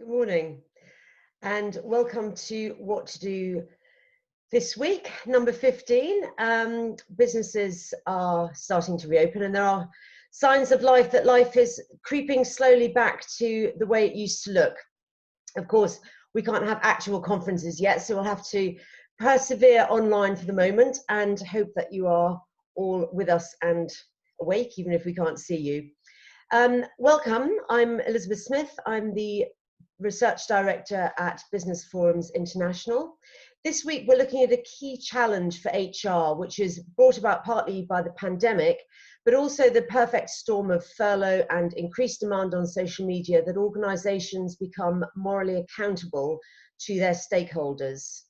Good morning and welcome to What to Do this week, number 15. Businesses are starting to reopen and there are signs of life that life is creeping slowly back to the way it used to look. Of course, we can't have actual conferences yet, so we'll have to persevere online for the moment and hope that you are all with us and awake, even if we can't see you. Welcome, I'm Elizabeth Smith. I'm the Research Director at Business Forums International. This week we're looking at a key challenge for HR, which is brought about partly by the pandemic, but also the perfect storm of furlough and increased demand on social media that organisations become morally accountable to their stakeholders.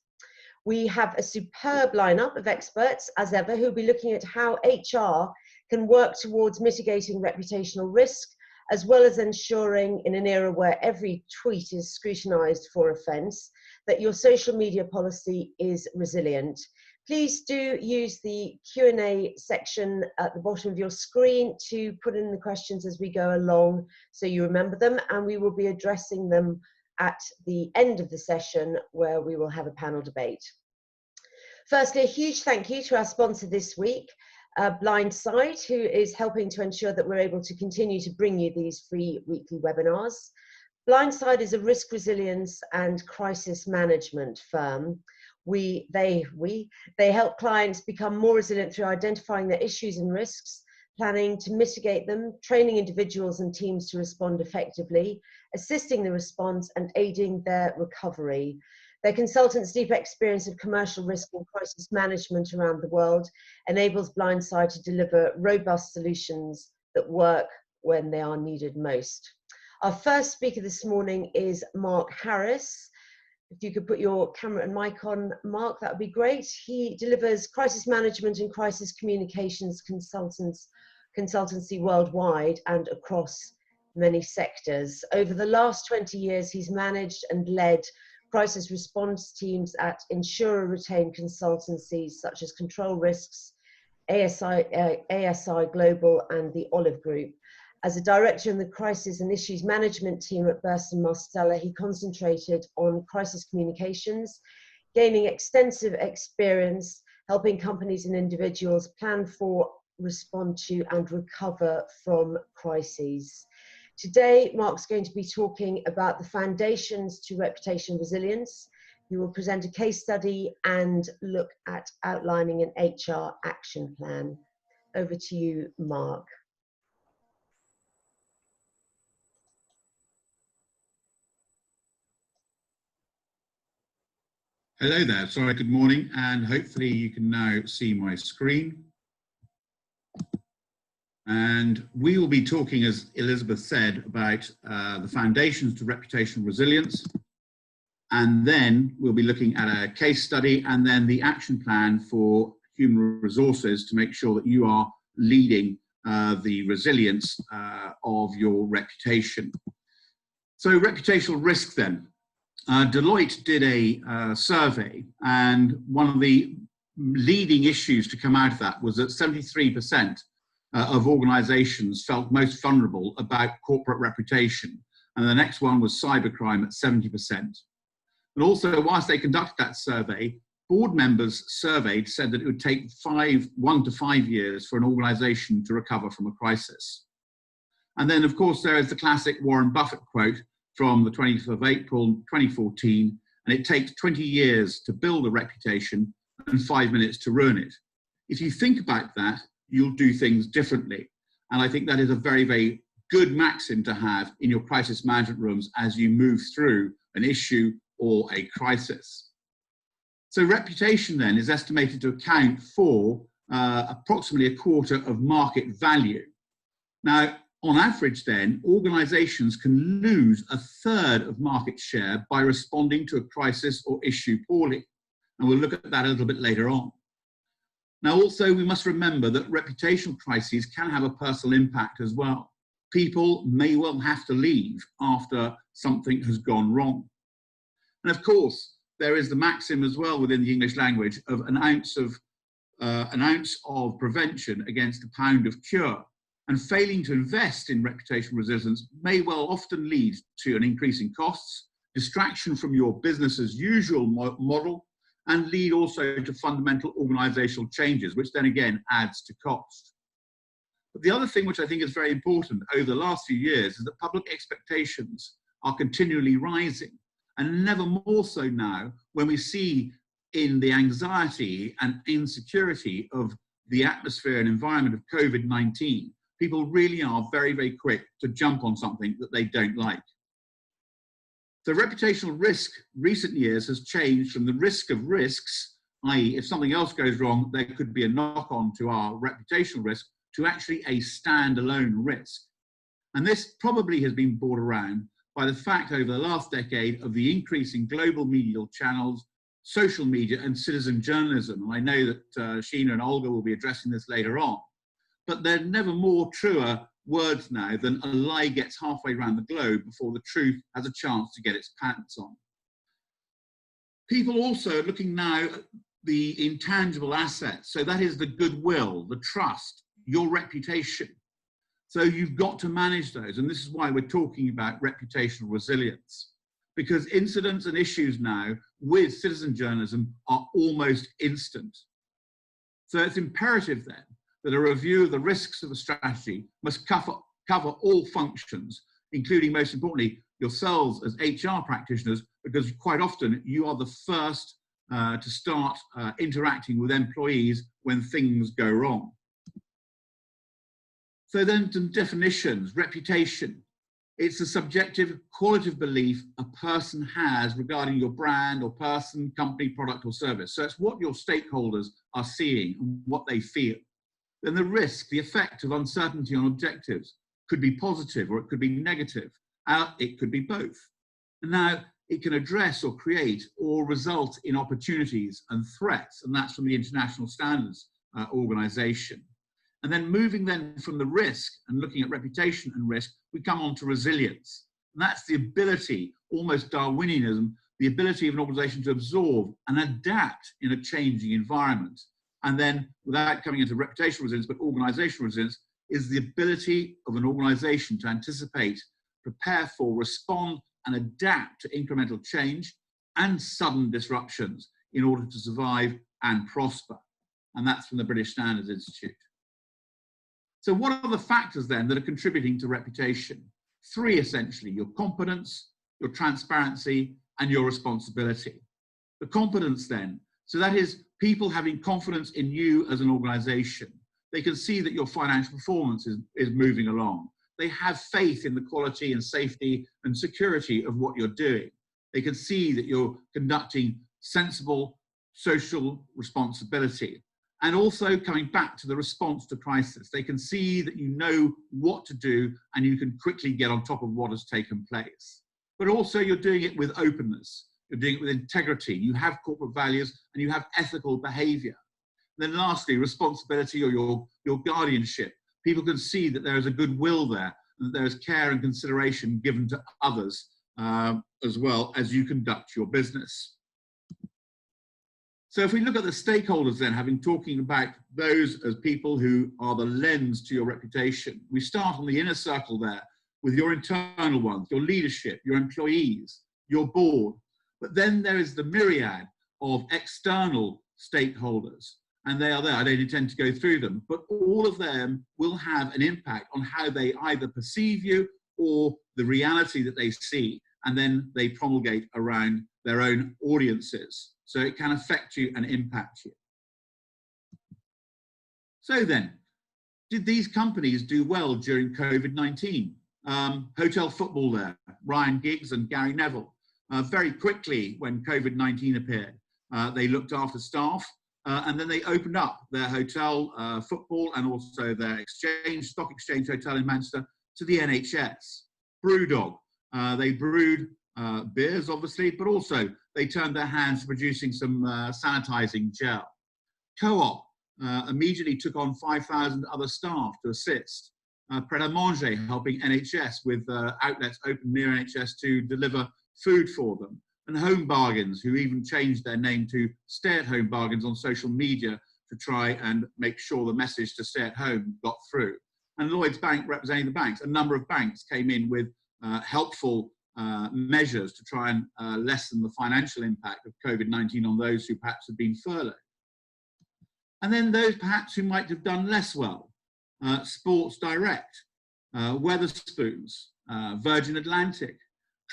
We have a superb lineup of experts, as ever, who will be looking at how HR can work towards mitigating reputational risk, as well as ensuring, in an era where every tweet is scrutinised for offence, that your social media policy is resilient. Please do use the Q&A section at the bottom of your screen to put in the questions as we go along so you remember them, and we will be addressing them at the end of the session where we will have a panel debate. Firstly, a huge thank you to our sponsor this week, Blindside, who is helping to ensure that we're able to continue to bring you these free weekly webinars. Blindside is a risk resilience and crisis management firm. They help clients become more resilient through identifying their issues and risks, planning to mitigate them, training individuals and teams to respond effectively, assisting the response and aiding their recovery. Their consultants' deep experience of commercial risk and crisis management around the world enables Blindside to deliver robust solutions that work when they are needed most. Our first speaker this morning is Mark Harris. If you could put your camera and mic on, Mark, that would be great. He delivers crisis management and crisis communications consultancy worldwide and across many sectors. Over the last 20 years, he's managed and led crisis response teams at insurer-retained consultancies such as Control Risks, ASI Global, and the Olive Group. As a director in the crisis and issues management team at Burson Marsteller, he concentrated on crisis communications, gaining extensive experience helping companies and individuals plan for, respond to, and recover from crises. Today, Mark's going to be talking about the foundations to reputation resilience. He will present a case study and look at outlining an HR action plan. Over to you, Mark. Hello there, sorry, good morning, and hopefully you can now see my screen. And we will be talking, as Elizabeth said, about the foundations to reputational resilience. And then we'll be looking at a case study and then the action plan for human resources to make sure that you are leading the resilience of your reputation. So reputational risk then. Deloitte did a survey, and one of the leading issues to come out of that was that 73% of organisations felt most vulnerable about corporate reputation, and the next one was cybercrime at 70%. And also, whilst they conducted that survey, board members surveyed said that it would take 1 to 5 years for an organisation to recover from a crisis. And then, of course, there is the classic Warren Buffett quote from the 20th of April 2014, and it takes 20 years to build a reputation and 5 minutes to ruin it. If you think about that, you'll do things differently. And I think that is a very, very good maxim to have in your crisis management rooms as you move through an issue or a crisis. So reputation then is estimated to account for approximately a quarter of market value. Now, on average then, organisations can lose a third of market share by responding to a crisis or issue poorly. And we'll look at that a little bit later on. Now, also, we must remember that reputational crises can have a personal impact as well. People may well have to leave after something has gone wrong. And of course, there is the maxim as well within the English language of an ounce of prevention against a pound of cure. And failing to invest in reputational resilience may well often lead to an increase in costs, distraction from your business's usual model, and lead also to fundamental organizational changes, which then again adds to cost. But the other thing which I think is very important over the last few years is that public expectations are continually rising, and never more so now when we see in the anxiety and insecurity of the atmosphere and environment of COVID-19, people really are very, very quick to jump on something that they don't like. So reputational risk recent years has changed from the risk of risks, i.e. if something else goes wrong, there could be a knock-on to our reputational risk, to actually a standalone risk. And this probably has been brought around by the fact over the last decade of the increase in global medial channels, social media and citizen journalism. And I know that Sheena and Olga will be addressing this later on. But they're never more truer words now than a lie gets halfway around the globe before the truth has a chance to get its patents on. People also are looking now at the intangible assets. So that is the goodwill, the trust, your reputation. So you've got to manage those. And this is why we're talking about reputational resilience, because incidents and issues now with citizen journalism are almost instant. So it's imperative then that a review of the risks of a strategy must cover all functions, including, most importantly, yourselves as HR practitioners, because quite often you are the first to start interacting with employees when things go wrong. So then some definitions. Reputation. It's a subjective qualitative belief a person has regarding your brand or person, company, product or service. So it's what your stakeholders are seeing and what they feel. Then the risk, the effect of uncertainty on objectives, could be positive or it could be negative. It could be both. And now it can address or create or result in opportunities and threats, and that's from the International Standards Organization. And then moving then from the risk and looking at reputation and risk, we come on to resilience. And that's the ability, almost Darwinianism, the ability of an organization to absorb and adapt in a changing environment. And then, without coming into reputational resilience, but organizational resilience, is the ability of an organization to anticipate, prepare for, respond, and adapt to incremental change and sudden disruptions in order to survive and prosper. And that's from the British Standards Institute. So what are the factors then that are contributing to reputation? Three essentially: your competence, your transparency, and your responsibility. The competence then, so that is people having confidence in you as an organization. They can see that your financial performance is moving along. They have faith in the quality and safety and security of what you're doing. They can see that you're conducting sensible social responsibility. And also coming back to the response to crisis, they can see that you know what to do and you can quickly get on top of what has taken place. But also you're doing it with openness. You're doing it with integrity. You have corporate values and you have ethical behavior. Then lastly, responsibility or your guardianship. People can see that there is a goodwill there, and that there is care and consideration given to others as well as you conduct your business. So if we look at the stakeholders then, having talking about those as people who are the lens to your reputation, we start on the inner circle there with your internal ones, your leadership, your employees, your board. But then there is the myriad of external stakeholders, and they are there. I don't intend to go through them, but all of them will have an impact on how they either perceive you or the reality that they see, and then they promulgate around their own audiences. So it can affect you and impact you. So then, did these companies do well during COVID-19? Hotel football there, Ryan Giggs and Gary Neville. Very quickly, when COVID-19 appeared, they looked after staff, and then they opened up their hotel football and also their stock exchange hotel in Manchester to the NHS. Brewdog, they brewed beers, obviously, but also they turned their hands to producing some sanitizing gel. Co-op immediately took on 5,000 other staff to assist. Pret a Manger helping NHS with outlets open near NHS to deliver food for them. And Home Bargains, who even changed their name to Stay at Home Bargains on social media to try and make sure the message to stay at home got through. and Lloyds Bank representing the banks. A number of banks came in with helpful measures to try and lessen the financial impact of Covid-19 on those who perhaps had been furloughed. And then those perhaps who might have done less well, Sports Direct, Weatherspoons, Virgin Atlantic,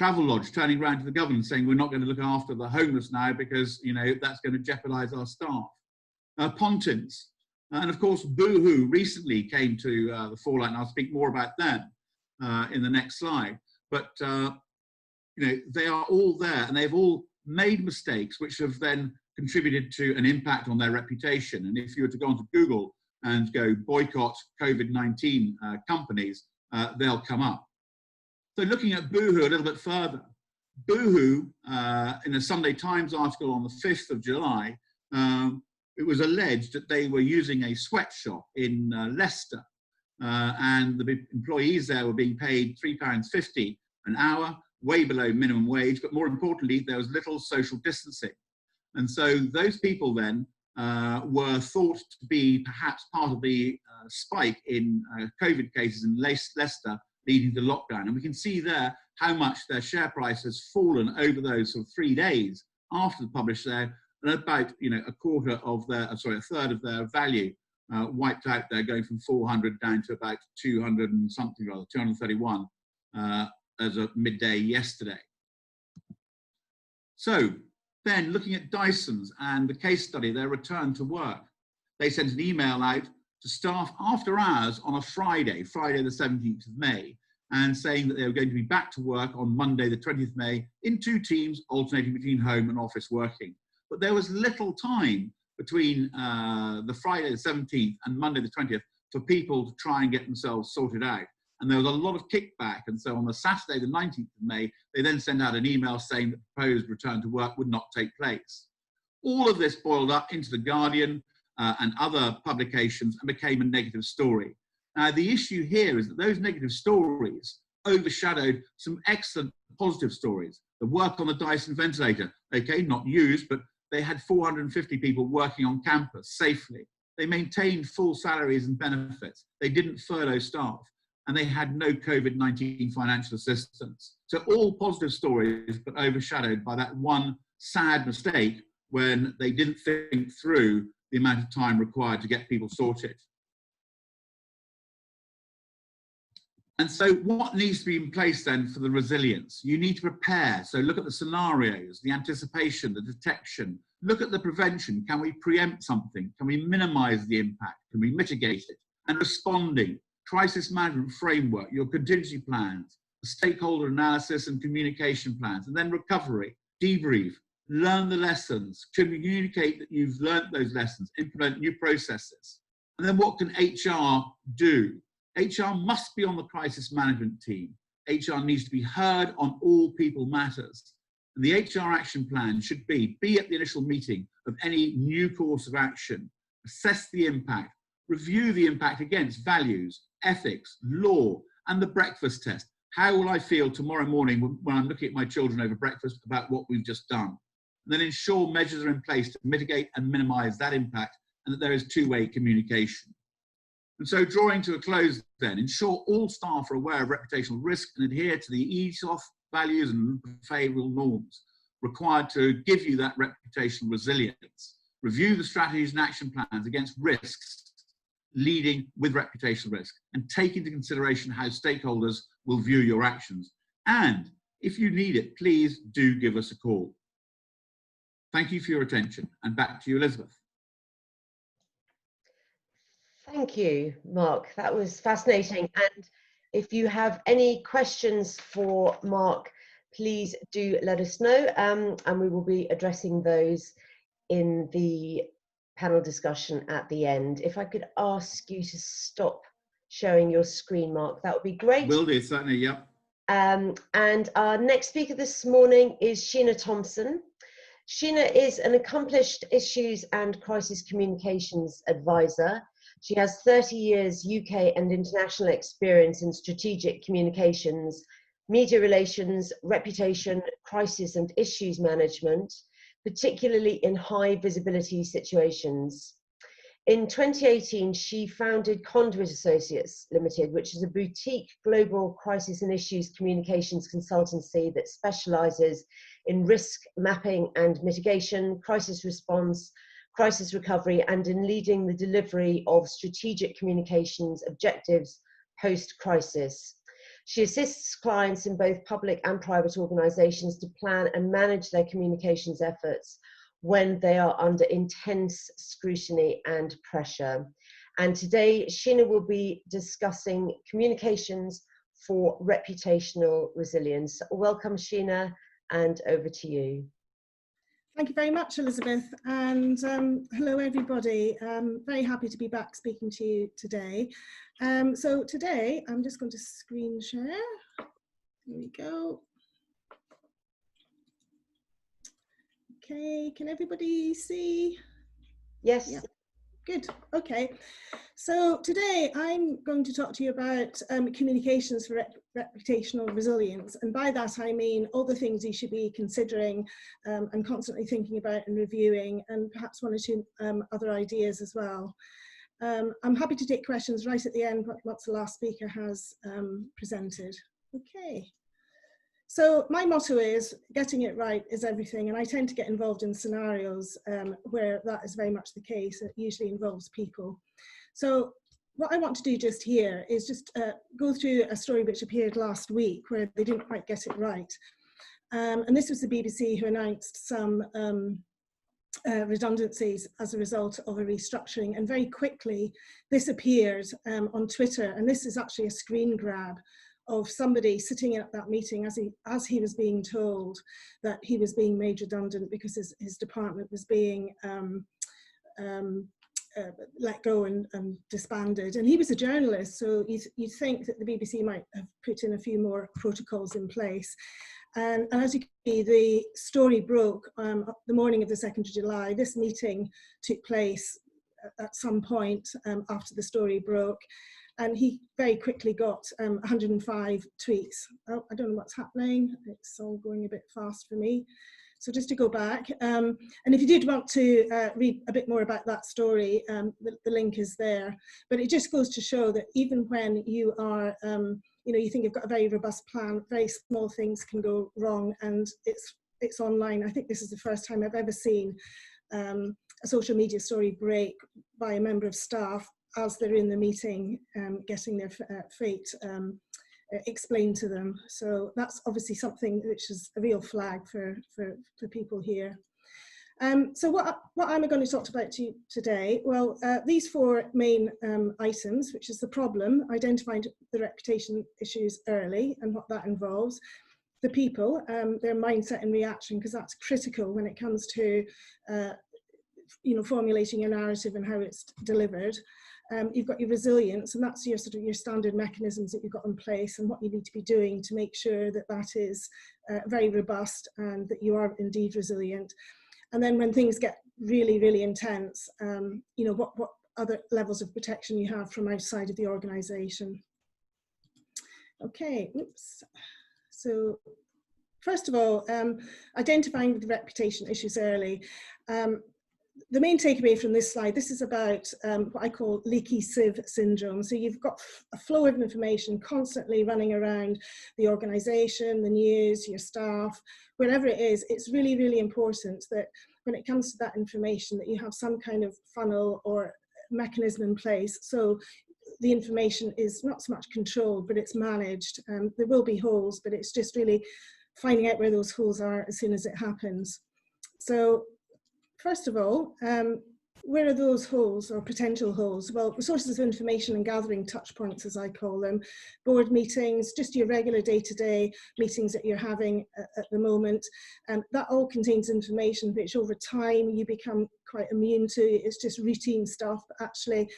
Travelodge turning around to the government saying we're not going to look after the homeless now because, you know, that's going to jeopardize our staff. Pontins, and of course Boohoo recently came to the forelight, and I'll speak more about them in the next slide. But you know, they are all there, and they've all made mistakes which have then contributed to an impact on their reputation. And if you were to go onto Google and go boycott COVID-19 companies, they'll come up. So looking at Boohoo a little bit further, Boohoo, in a Sunday Times article on the 5th of July, it was alleged that they were using a sweatshop in Leicester, and the employees there were being paid £3.50 an hour, way below minimum wage, but more importantly, there was little social distancing. And so those people then were thought to be perhaps part of the spike in COVID cases in Leicester leading to lockdown. And we can see there how much their share price has fallen over those sort of 3 days after the publish there, and about, you know, a third of their value wiped out there, going from 400 down to about 200 and something, rather 231 as of midday yesterday. So then looking at Dyson's and the case study, their return to work, they sent an email out to staff after hours on a Friday the 17th of May, and saying that they were going to be back to work on Monday, the 20th of May, in 2 teams, alternating between home and office working. But there was little time between the Friday the 17th and Monday the 20th for people to try and get themselves sorted out. And there was a lot of kickback. And so on the Saturday, the 19th of May, they then sent out an email saying that the proposed return to work would not take place. All of this boiled up into The Guardian and other publications and became a negative story. Now, the issue here is that those negative stories overshadowed some excellent positive stories. The work on the Dyson ventilator, okay, not used, but they had 450 people working on campus safely. They maintained full salaries and benefits. They didn't furlough staff, and they had no COVID-19 financial assistance. So all positive stories, but overshadowed by that one sad mistake when they didn't think through the amount of time required to get people sorted. And so what needs to be in place then for the resilience? You need to prepare. So look at the scenarios, the anticipation, the detection. Look at the prevention. Can we preempt something? Can we minimize the impact? Can we mitigate it? And responding, crisis management framework, your contingency plans, stakeholder analysis and communication plans, and then recovery, debrief, learn the lessons, communicate that you've learned those lessons, implement new processes. And then what can HR do? HR must be on the crisis management team. HR needs to be heard on all people matters. And the HR action plan should be at the initial meeting of any new course of action, assess the impact, review the impact against values, ethics, law, and the breakfast test. How will I feel tomorrow morning when I'm looking at my children over breakfast about what we've just done? And then ensure measures are in place to mitigate and minimize that impact, and that there is two-way communication. And so drawing to a close then, ensure all staff are aware of reputational risk and adhere to the ethos, values and behavioural norms required to give you that reputational resilience. Review the strategies and action plans against risks leading with reputational risk, and take into consideration how stakeholders will view your actions. And if you need it, please do give us a call. Thank you for your attention, and back to you, Elizabeth. Thank you, Mark. That was fascinating. And if you have any questions for Mark, please do let us know, and we will be addressing those in the panel discussion at the end. If I could ask you to stop showing your screen, Mark, that would be great. Will do, certainly, yep. And our next speaker this morning is Sheena Thomson. Sheena is an accomplished issues and crisis communications advisor. She has 30 years UK and international experience in strategic communications, media relations, reputation, crisis and issues management, particularly in high visibility situations. In 2018, she founded Conduit Associates Limited, which is a boutique global crisis and issues communications consultancy that specializes in risk mapping and mitigation, crisis response, crisis recovery, and in leading the delivery of strategic communications objectives post-crisis. She assists clients in both public and private organizations to plan and manage their communications efforts when they are under intense scrutiny and pressure. And today, Sheena will be discussing communications for reputational resilience. Welcome, Sheena, and over to you. Thank you very much, Elizabeth, and hello everybody. Very happy to be back speaking to you today. So today I'm just going to screen share. Here we go. Okay, can everybody see? Yes. Yeah. Good, okay. So today I'm going to talk to you about communications for reputational resilience. And by that I mean all the things you should be considering and constantly thinking about and reviewing, and perhaps one or two other ideas as well. I'm happy to take questions right at the end once the last speaker has presented. Okay. So my motto is getting it right is everything, and I tend to get involved in scenarios where that is very much the case. It usually involves people. So what I want to do just here is just go through a story which appeared last week where they didn't quite get it right. And this was the BBC who announced some redundancies as a result of a restructuring, and very quickly this appeared on Twitter, and this is actually a screen grab of somebody sitting at that meeting as he was being told that he was being made redundant because his department was being let go and disbanded. And he was a journalist, so you'd think that the BBC might have put in a few more protocols in place. And as you can see, the story broke the morning of the 2nd of July. This meeting took place at some point after the story broke. And he very quickly got 105 tweets. Oh, I don't know what's happening. It's all going a bit fast for me. So just to go back, and if you did want to read a bit more about that story, the link is there. But it just goes to show that even when you are, you think you've got a very robust plan, very small things can go wrong, and it's online. I think this is the first time I've ever seen a social media story break by a member of staff as they're in the meeting, getting their fate explained to them. So that's obviously something which is a real flag for people here. So what am I going to talk about to you today? Well, these four main items, which is the problem, identifying the reputation issues early and what that involves, the people, their mindset and reaction, because that's critical when it comes to formulating your narrative and how it's delivered. You've got your resilience, and that's your your standard mechanisms that you've got in place and what you need to be doing to make sure that that is very robust and that you are indeed resilient. And then when things get really, really intense, what other levels of protection you have from outside of the organization. Okay, oops. So first of all, identifying the reputation issues early. The main takeaway from this slide, this is about what I call leaky sieve syndrome. So you've got a flow of information constantly running around the organization, the news, your staff, wherever it is. It's really, really important that when it comes to that information that you have some kind of funnel or mechanism in place. So the information is not so much controlled, but it's managed. There will be holes, but it's just really finding out where those holes are as soon as it happens. So first of all, where are those holes or potential holes? Well, sources of information and gathering touch points, as I call them, board meetings, just your regular day-to-day meetings that you're having at the moment. That all contains information which over time you become quite immune to. It's just routine stuff, but actually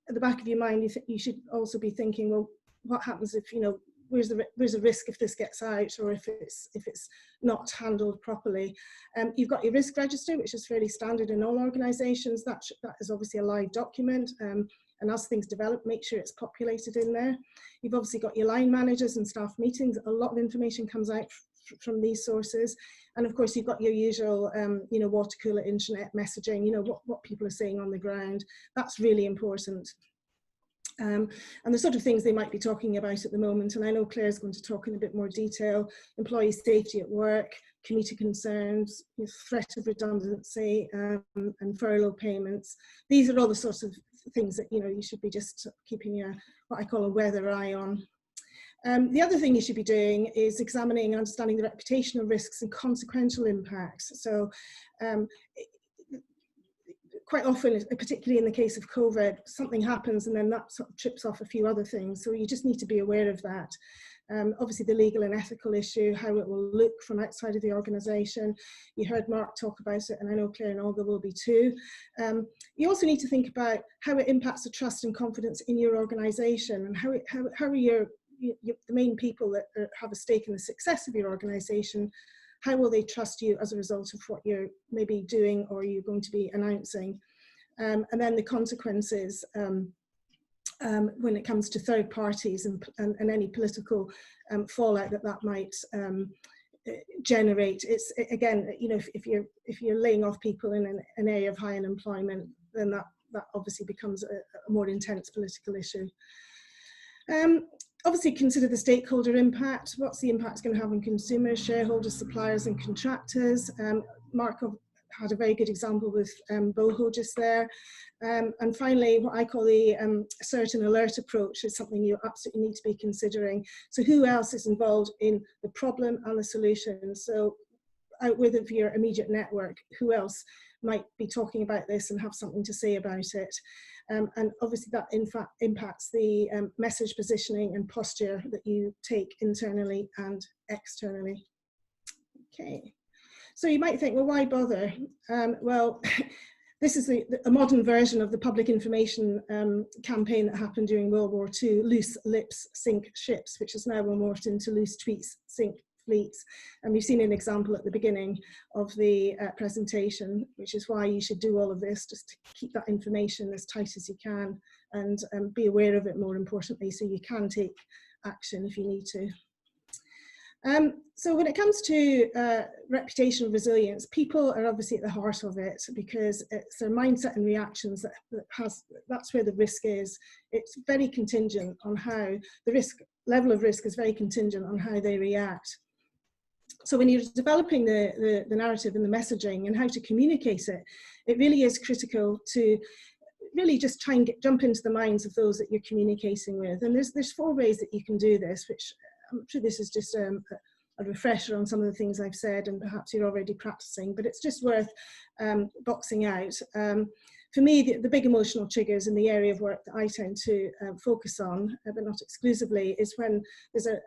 at the back of your mind, you should also be thinking, well, what happens if, where's the risk if this gets out, or if it's not handled properly. You've got your risk register, which is fairly standard in all organisations. That is obviously a live document, and as things develop, make sure it's populated in there. You've obviously got your line managers and staff meetings. A lot of information comes out from these sources. And of course, you've got your usual, water cooler internet messaging, what people are saying on the ground. That's really important. And the sort of things they might be talking about at the moment, and I know Claire's going to talk in a bit more detail: employee safety at work, commuter concerns, threat of redundancy, and furlough payments. These are all the sorts of things that you should be just keeping what I call a weather eye on. The other thing you should be doing is examining and understanding the reputational risks and consequential impacts. So quite often, particularly in the case of COVID, something happens and then that sort of trips off a few other things. So you just need to be aware of that. Obviously the legal and ethical issue, how it will look from outside of the organisation. You heard Mark talk about it, and I know Claire and Olga will be too. You also need to think about how it impacts the trust and confidence in your organisation, and how are the main people that have a stake in the success of your organisation, how will they trust you as a result of what you're maybe doing or you're going to be announcing? And then the consequences when it comes to third parties and any political fallout that might generate. It's again, if you're laying off people in an area of high unemployment, then that obviously becomes a more intense political issue. Obviously consider the stakeholder impact. What's the impact it's going to have on consumers, shareholders, suppliers and contractors? Mark had a very good example with Boho just there. And finally, what I call the assert and alert approach is something you absolutely need to be considering. So who else is involved in the problem and the solution? So out with your immediate network, who else might be talking about this and have something to say about it? And obviously that in fact impacts the message positioning and posture that you take internally and externally. Okay, so you might think, well, why bother? Well, this is a modern version of the public information campaign that happened during World War II, loose lips sink ships, which has now morphed into loose tweets sink fleets. And we've seen an example at the beginning of the presentation, which is why you should do all of this, just to keep that information as tight as you can and be aware of it, more importantly, so you can take action if you need to. So when it comes to reputational resilience, people are obviously at the heart of it, because it's their mindset and reactions that's where the risk is. It's very contingent on how the level of risk is very contingent on how they react. So when you're developing the narrative and the messaging and how to communicate it, it really is critical to really just try and jump into the minds of those that you're communicating with. And there's 4 ways that you can do this, which I'm sure this is just a refresher on some of the things I've said, and perhaps you're already practicing, but it's just worth boxing out. For me, the big emotional triggers in the area of work that I tend to focus on, but not exclusively, is when there's a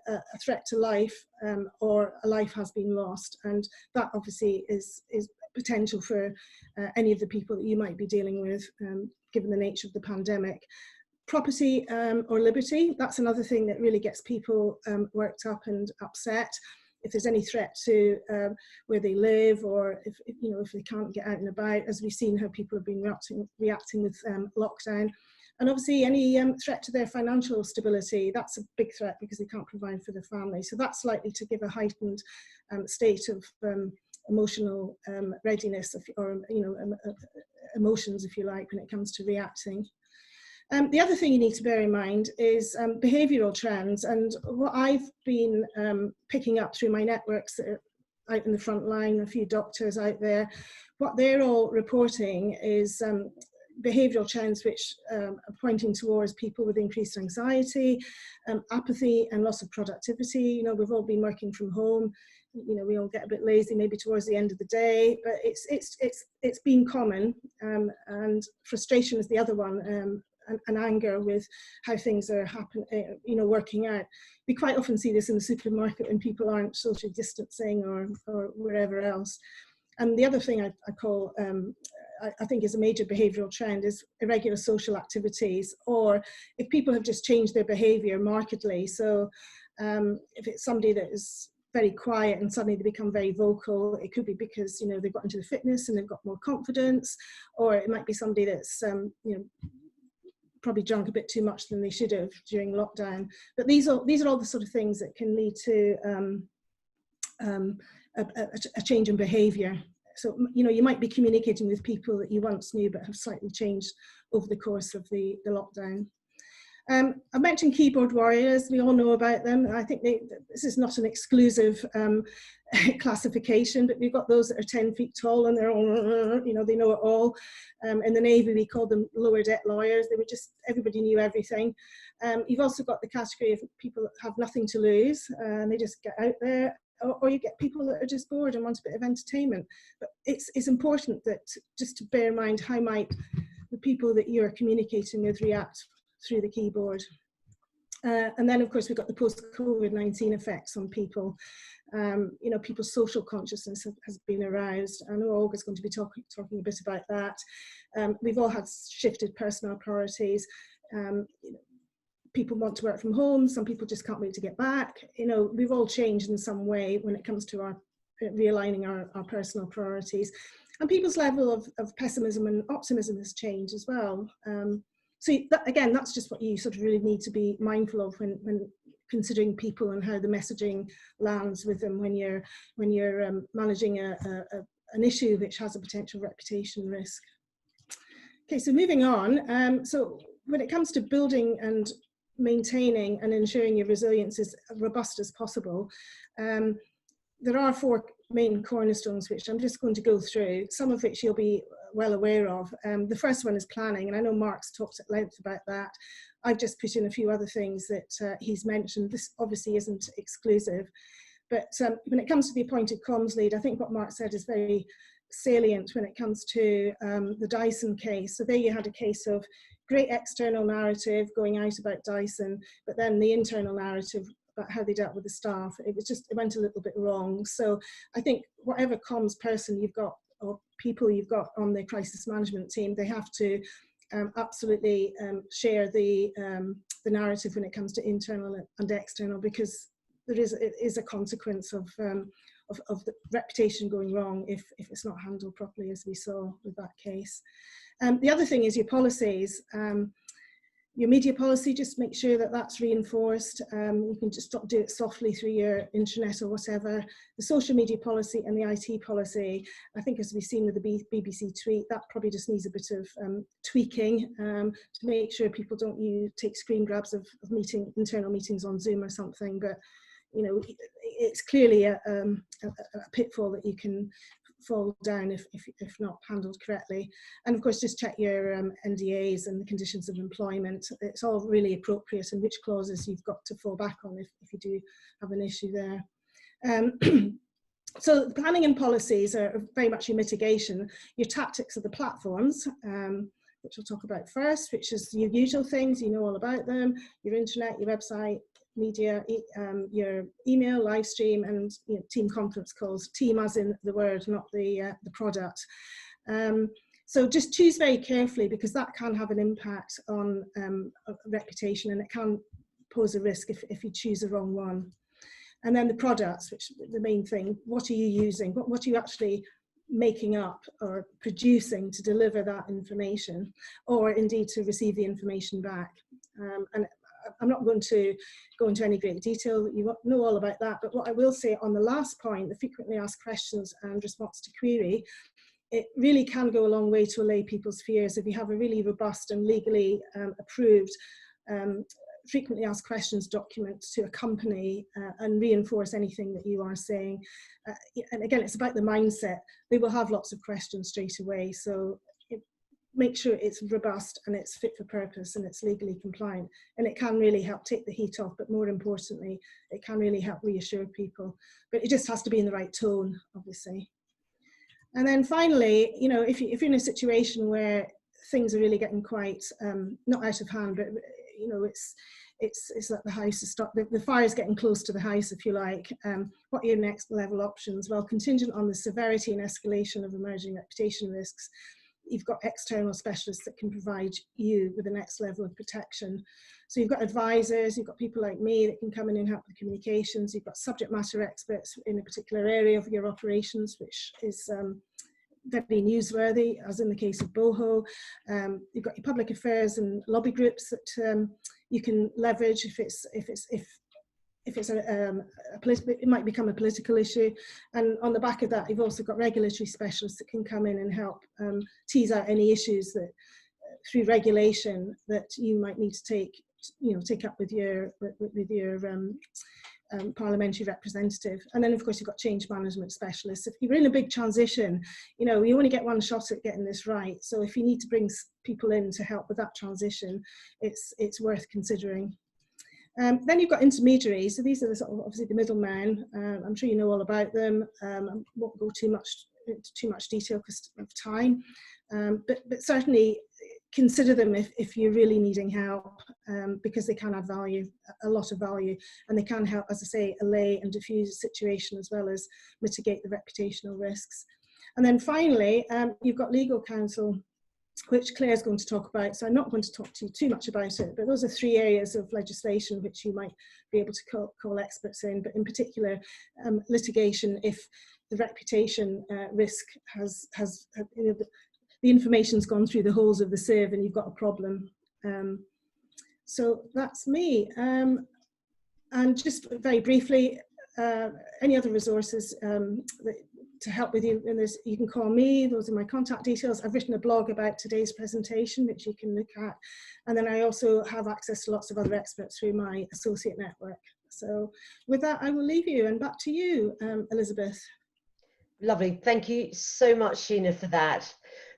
threat to life or a life has been lost. And that obviously is potential for any of the people that you might be dealing with, given the nature of the pandemic. Property or liberty, that's another thing that really gets people worked up and upset. If there's any threat to where they live, or if they can't get out and about, as we've seen how people have been reacting with lockdown. And obviously any threat to their financial stability, that's a big threat because they can't provide for their family. So that's likely to give a heightened state of emotional readiness, or emotions, if you like, when it comes to reacting. The other thing you need to bear in mind is behavioural trends, and what I've been picking up through my networks that are out in the front line, a few doctors out there, what they're all reporting is behavioural trends which are pointing towards people with increased anxiety, apathy and loss of productivity. We've all been working from home. We all get a bit lazy maybe towards the end of the day, but it's been common, and frustration is the other one. And anger with how things are working out. We quite often see this in the supermarket when people aren't social distancing or wherever else. And the other thing I call, I think is a major behavioural trend, is irregular social activities, or if people have just changed their behaviour markedly. So if it's somebody that is very quiet and suddenly they become very vocal, it could be because they've got into the fitness and they've got more confidence, or it might be somebody that's probably drunk a bit too much than they should have during lockdown. But these are all the sort of things that can lead to a change in behaviour. So, you know, you might be communicating with people that you once knew but have slightly changed over the course of the lockdown. I mentioned keyboard warriors. We all know about them. I think this is not an exclusive classification, but we've got those that are 10 feet tall and they're all, you know, they know it all. In the Navy, we called them lower deck lawyers. They were just, everybody knew everything. You've also got the category of people that have nothing to lose and they just get out there. Or you get people that are just bored and want a bit of entertainment. But it's important that just to bear in mind how might the people that you're communicating with react through the keyboard. And then of course we've got the post-Covid-19 effects on people. You know, people's social consciousness has been aroused. I know Olga's going to be talking a bit about that. We've all had shifted personal priorities. You know, people want to work from home, some people just can't wait to get back. You know, we've all changed in some way when it comes to our realigning our personal priorities. And people's level of pessimism and optimism has changed as well. So again, that's just what you sort of really need to be mindful of when considering people and how the messaging lands with them when you're managing an issue which has a potential reputation risk. Okay, so moving on. So when it comes to building and maintaining and ensuring your resilience is as robust as possible, there are 4 main cornerstones which I'm just going to go through, some of which you'll be well aware of. The first one is planning, and I know Mark's talked at length about that. I've just put in a few other things that he's mentioned. This obviously isn't exclusive, but when it comes to the appointed comms lead, I think what Mark said is very salient when it comes to the Dyson case. So there you had a case of great external narrative going out about Dyson, but then the internal narrative about how they dealt with the staff, it went a little bit wrong. So I think whatever comms person you've got or people you've got on the crisis management team, they have to absolutely share the narrative when it comes to internal and external, because it is a consequence of the reputation going wrong if it's not handled properly, as we saw with that case. The other thing is your policies. Your media policy, just make sure that that's reinforced. You can just do it softly through your intranet or whatever. The social media policy and the IT policy, I think as we've seen with the BBC tweet, that probably just needs a bit of tweaking to make sure people don't take screen grabs of internal meetings on Zoom or something. But you know, it's clearly a pitfall that you can fall down if not handled correctly. And of course, just check your NDAs and the conditions of employment. It's all really appropriate, and which clauses you've got to fall back on if you do have an issue there. So planning and policies are very much your mitigation. Your tactics are the platforms, which we'll talk about first, which is your usual things, you know all about them, your internet, your website, media, your email, live stream, and team conference calls. Team as in the word, not the product. So just choose very carefully, because that can have an impact on reputation, and it can pose a risk if you choose the wrong one. And then the products, which is the main thing. What are you using? What are you actually making up or producing to deliver that information, or indeed to receive the information back? And I'm not going to go into any great detail, you know all about that, but what I will say on the last point, the frequently asked questions and response to query, it really can go a long way to allay people's fears if you have a really robust and legally approved frequently asked questions document to accompany and reinforce anything that you are saying. And again, it's about the mindset. They will have lots of questions straight away, so make sure it's robust and it's fit for purpose and it's legally compliant, and it can really help take the heat off, but more importantly, it can really help reassure people. But it just has to be in the right tone, obviously. And then finally, you know, if you're in a situation where things are really getting quite, not out of hand, but you know, it's like the house is the fire is getting close to the house, if you like. What are your next level options? Well, contingent on the severity and escalation of emerging reputation risks, you've got external specialists that can provide you with the next level of protection. So you've got advisors, you've got people like me that can come in and help with communications, you've got subject matter experts in a particular area of your operations, which is very newsworthy, as in the case of Boho. You've got your public affairs and lobby groups that you can leverage if if it's it might become a political issue. And on the back of that, you've also got regulatory specialists that can come in and help tease out any issues that through regulation that you might need to take up with your parliamentary representative. And then of course you've got change management specialists. If you're in a big transition, you only get one shot at getting this right. So if you need to bring people in to help with that transition, it's worth considering. Then you've got intermediaries. So these are the sort of obviously the middlemen. I'm sure you know all about them. I won't go into too much detail because of time. But certainly consider them if you're really needing help, because they can add value, a lot of value, and they can help, as I say, allay and diffuse the situation as well as mitigate the reputational risks. And then finally, you've got legal counsel, which Claire's going to talk about. So I'm not going to talk to you too much about it, but those are 3 areas of legislation which you might be able to call experts in, but in particular litigation if the reputation risk has the information's gone through the holes of the sieve and you've got a problem. So that's me. And just very briefly, any other resources to help with you in this, you can call me. Those are my contact details. I've written a blog about today's presentation, which you can look at. And then I also have access to lots of other experts through my associate network. So with that, I will leave you and back to you, Elizabeth. Lovely. Thank you so much, Sheena, for that.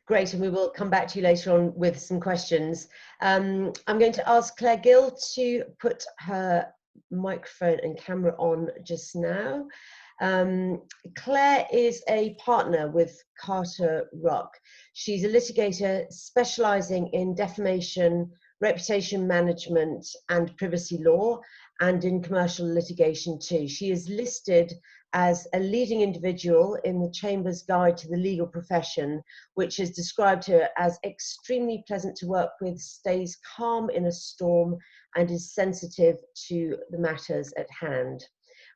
Great, and we will come back to you later on with some questions. I'm going to ask Claire Gill to put her microphone and camera on just now. Claire is a partner with Carter-Ruck. She's a litigator specialising in defamation, reputation management and privacy law, and in commercial litigation too. She is listed as a leading individual in the Chamber's Guide to the Legal Profession, which has described her as extremely pleasant to work with, stays calm in a storm, and is sensitive to the matters at hand,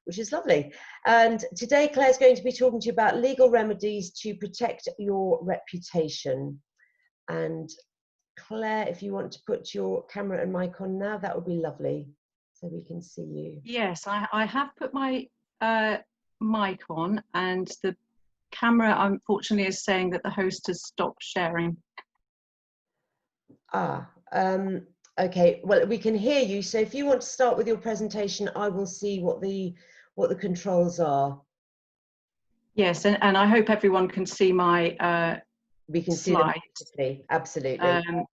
which is lovely. And today Claire's going to be talking to you about legal remedies to protect your reputation. And Claire, if you want to put your camera and mic on now, that would be lovely, so we can see you. Yes, I have put my mic on, and the camera unfortunately is saying that the host has stopped sharing. Okay, well, we can hear you, so if you want to start with your presentation, I will see what the controls are. Yes, and I hope everyone can see my we can slide. See them, absolutely.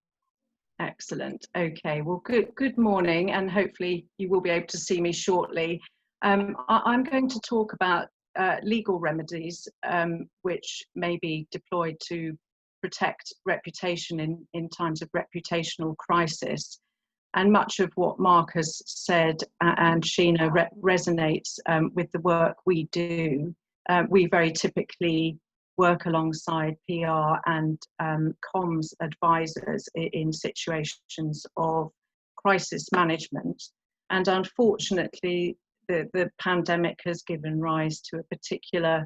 Excellent. Okay, well, good morning, and hopefully you will be able to see me shortly. I'm going to talk about legal remedies which may be deployed to protect reputation in times of reputational crisis. And much of what Mark has said and Sheena resonates with the work we do. We very typically work alongside PR and comms advisors in situations of crisis management. And unfortunately, the pandemic has given rise to a particular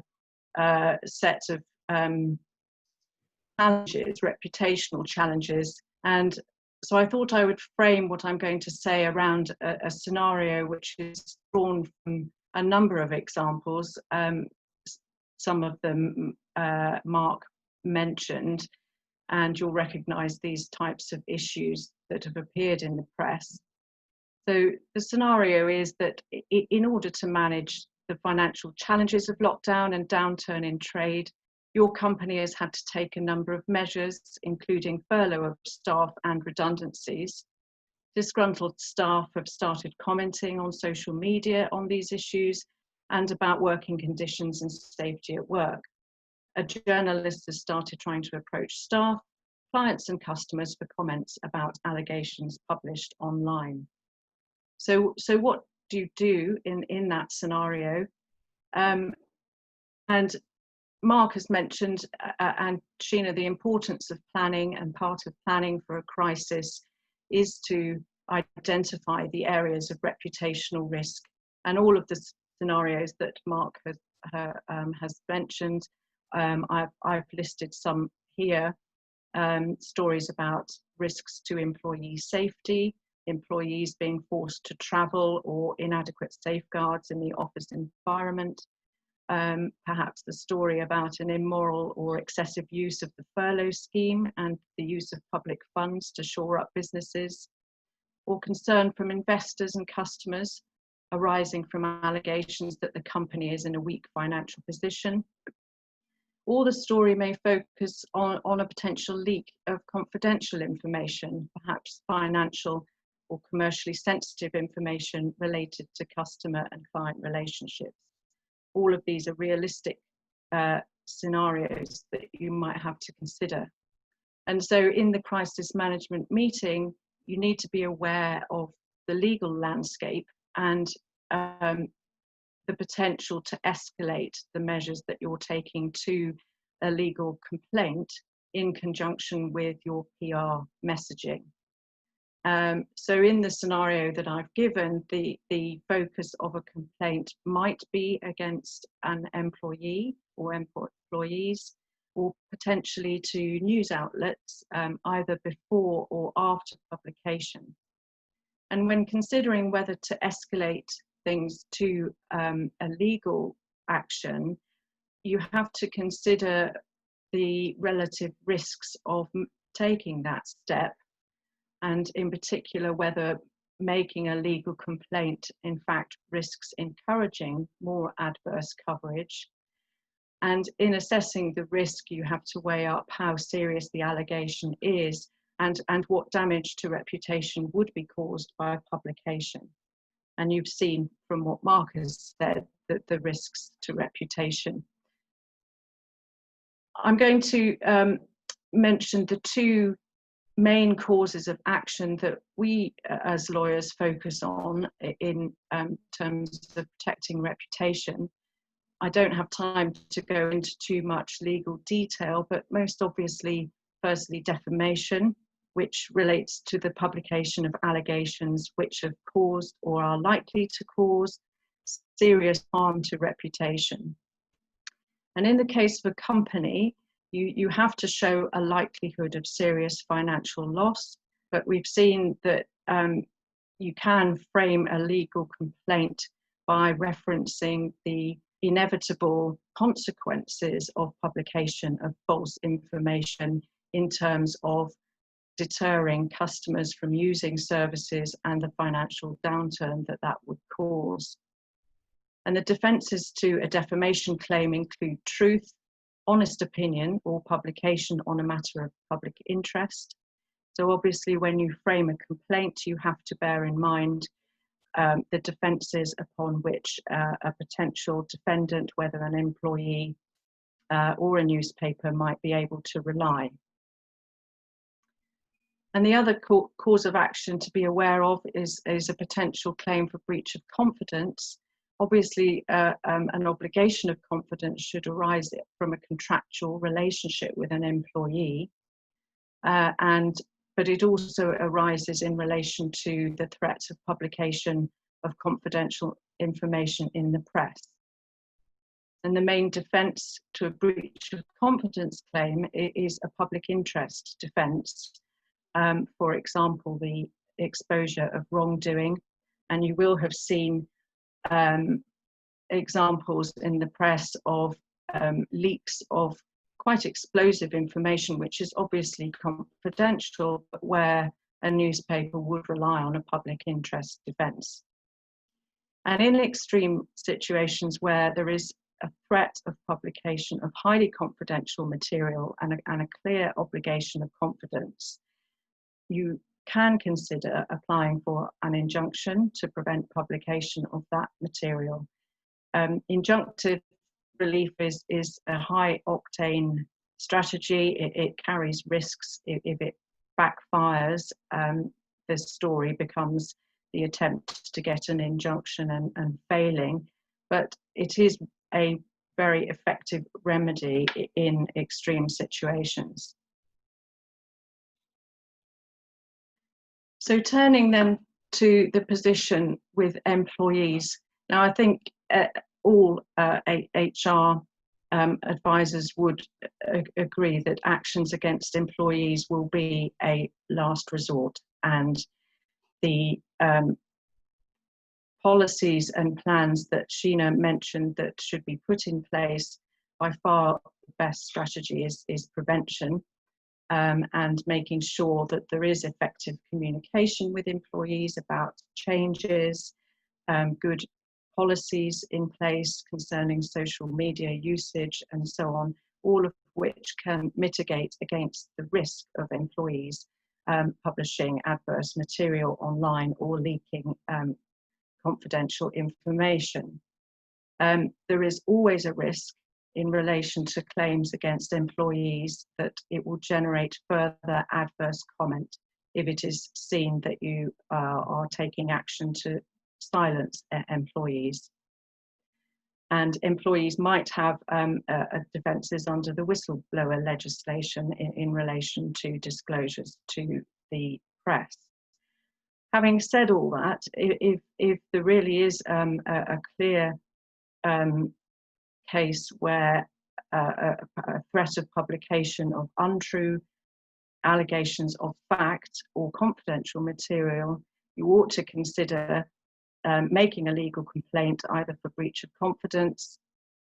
set of challenges, reputational challenges. And so I thought I would frame what I'm going to say around a scenario which is drawn from a number of examples. Some of them Mark mentioned, and you'll recognise these types of issues that have appeared in the press. So the scenario is that in order to manage the financial challenges of lockdown and downturn in trade, your company has had to take a number of measures, including furlough of staff and redundancies. Disgruntled staff have started commenting on social media on these issues and about working conditions and safety at work. A journalist has started trying to approach staff, clients and customers for comments about allegations published online. So what do you do in that scenario? And Mark has mentioned, and Sheena, the importance of planning, and part of planning for a crisis is to identify the areas of reputational risk, and all of the scenarios that Mark has mentioned. I've listed some here, stories about risks to employee safety, employees being forced to travel or inadequate safeguards in the office environment, perhaps the story about an immoral or excessive use of the furlough scheme and the use of public funds to shore up businesses, or concern from investors and customers arising from allegations that the company is in a weak financial position. Or the story may focus on a potential leak of confidential information, perhaps financial or commercially sensitive information related to customer and client relationships. All of these are realistic scenarios that you might have to consider. And so in the crisis management meeting, you need to be aware of the legal landscape and the potential to escalate the measures that you're taking to a legal complaint in conjunction with your PR messaging. So in the scenario that I've given, the focus of a complaint might be against an employee or employees, or potentially to news outlets, either before or after publication. And when considering whether to escalate things to a legal action, you have to consider the relative risks of taking that step, and in particular whether making a legal complaint in fact risks encouraging more adverse coverage. And in assessing the risk, you have to weigh up how serious the allegation is and what damage to reputation would be caused by publication. And you've seen from what Mark has said that the risks to reputation. I'm going to mention the two main causes of action that we as lawyers focus on in terms of protecting reputation. I don't have time to go into too much legal detail, but most obviously, firstly, defamation, which relates to the publication of allegations which have caused or are likely to cause serious harm to reputation. And in the case of a company, you have to show a likelihood of serious financial loss, but we've seen that you can frame a legal complaint by referencing the inevitable consequences of publication of false information in terms of deterring customers from using services and the financial downturn that would cause. And the defences to a defamation claim include truth, honest opinion, or publication on a matter of public interest. So obviously when you frame a complaint, you have to bear in mind the defences upon which a potential defendant, whether an employee or a newspaper, might be able to rely. And the other cause of action to be aware of is a potential claim for breach of confidence. Obviously, an obligation of confidence should arise from a contractual relationship with an employee, but it also arises in relation to the threat of publication of confidential information in the press. And the main defence to a breach of confidence claim is a public interest defence. For example, the exposure of wrongdoing, and you will have seen examples in the press of leaks of quite explosive information, which is obviously confidential, but where a newspaper would rely on a public interest defence. And in extreme situations where there is a threat of publication of highly confidential material and a clear obligation of confidence, you can consider applying for an injunction to prevent publication of that material. Injunctive relief is a high octane strategy. It carries risks. If it backfires, the story becomes the attempt to get an injunction and failing, but it is a very effective remedy in extreme situations. So turning then to the position with employees. Now, I think all HR advisors would agree that actions against employees will be a last resort, and the policies and plans that Sheena mentioned that should be put in place, by far the best strategy is prevention, and making sure that there is effective communication with employees about changes, good policies in place concerning social media usage and so on, all of which can mitigate against the risk of employees publishing adverse material online or leaking confidential information. There is always a risk in relation to claims against employees that it will generate further adverse comment if it is seen that you are taking action to silence employees. And employees might have defences under the whistleblower legislation in relation to disclosures to the press. Having said all that, if there really is a clear case where a threat of publication of untrue allegations of fact or confidential material, you ought to consider making a legal complaint either for breach of confidence,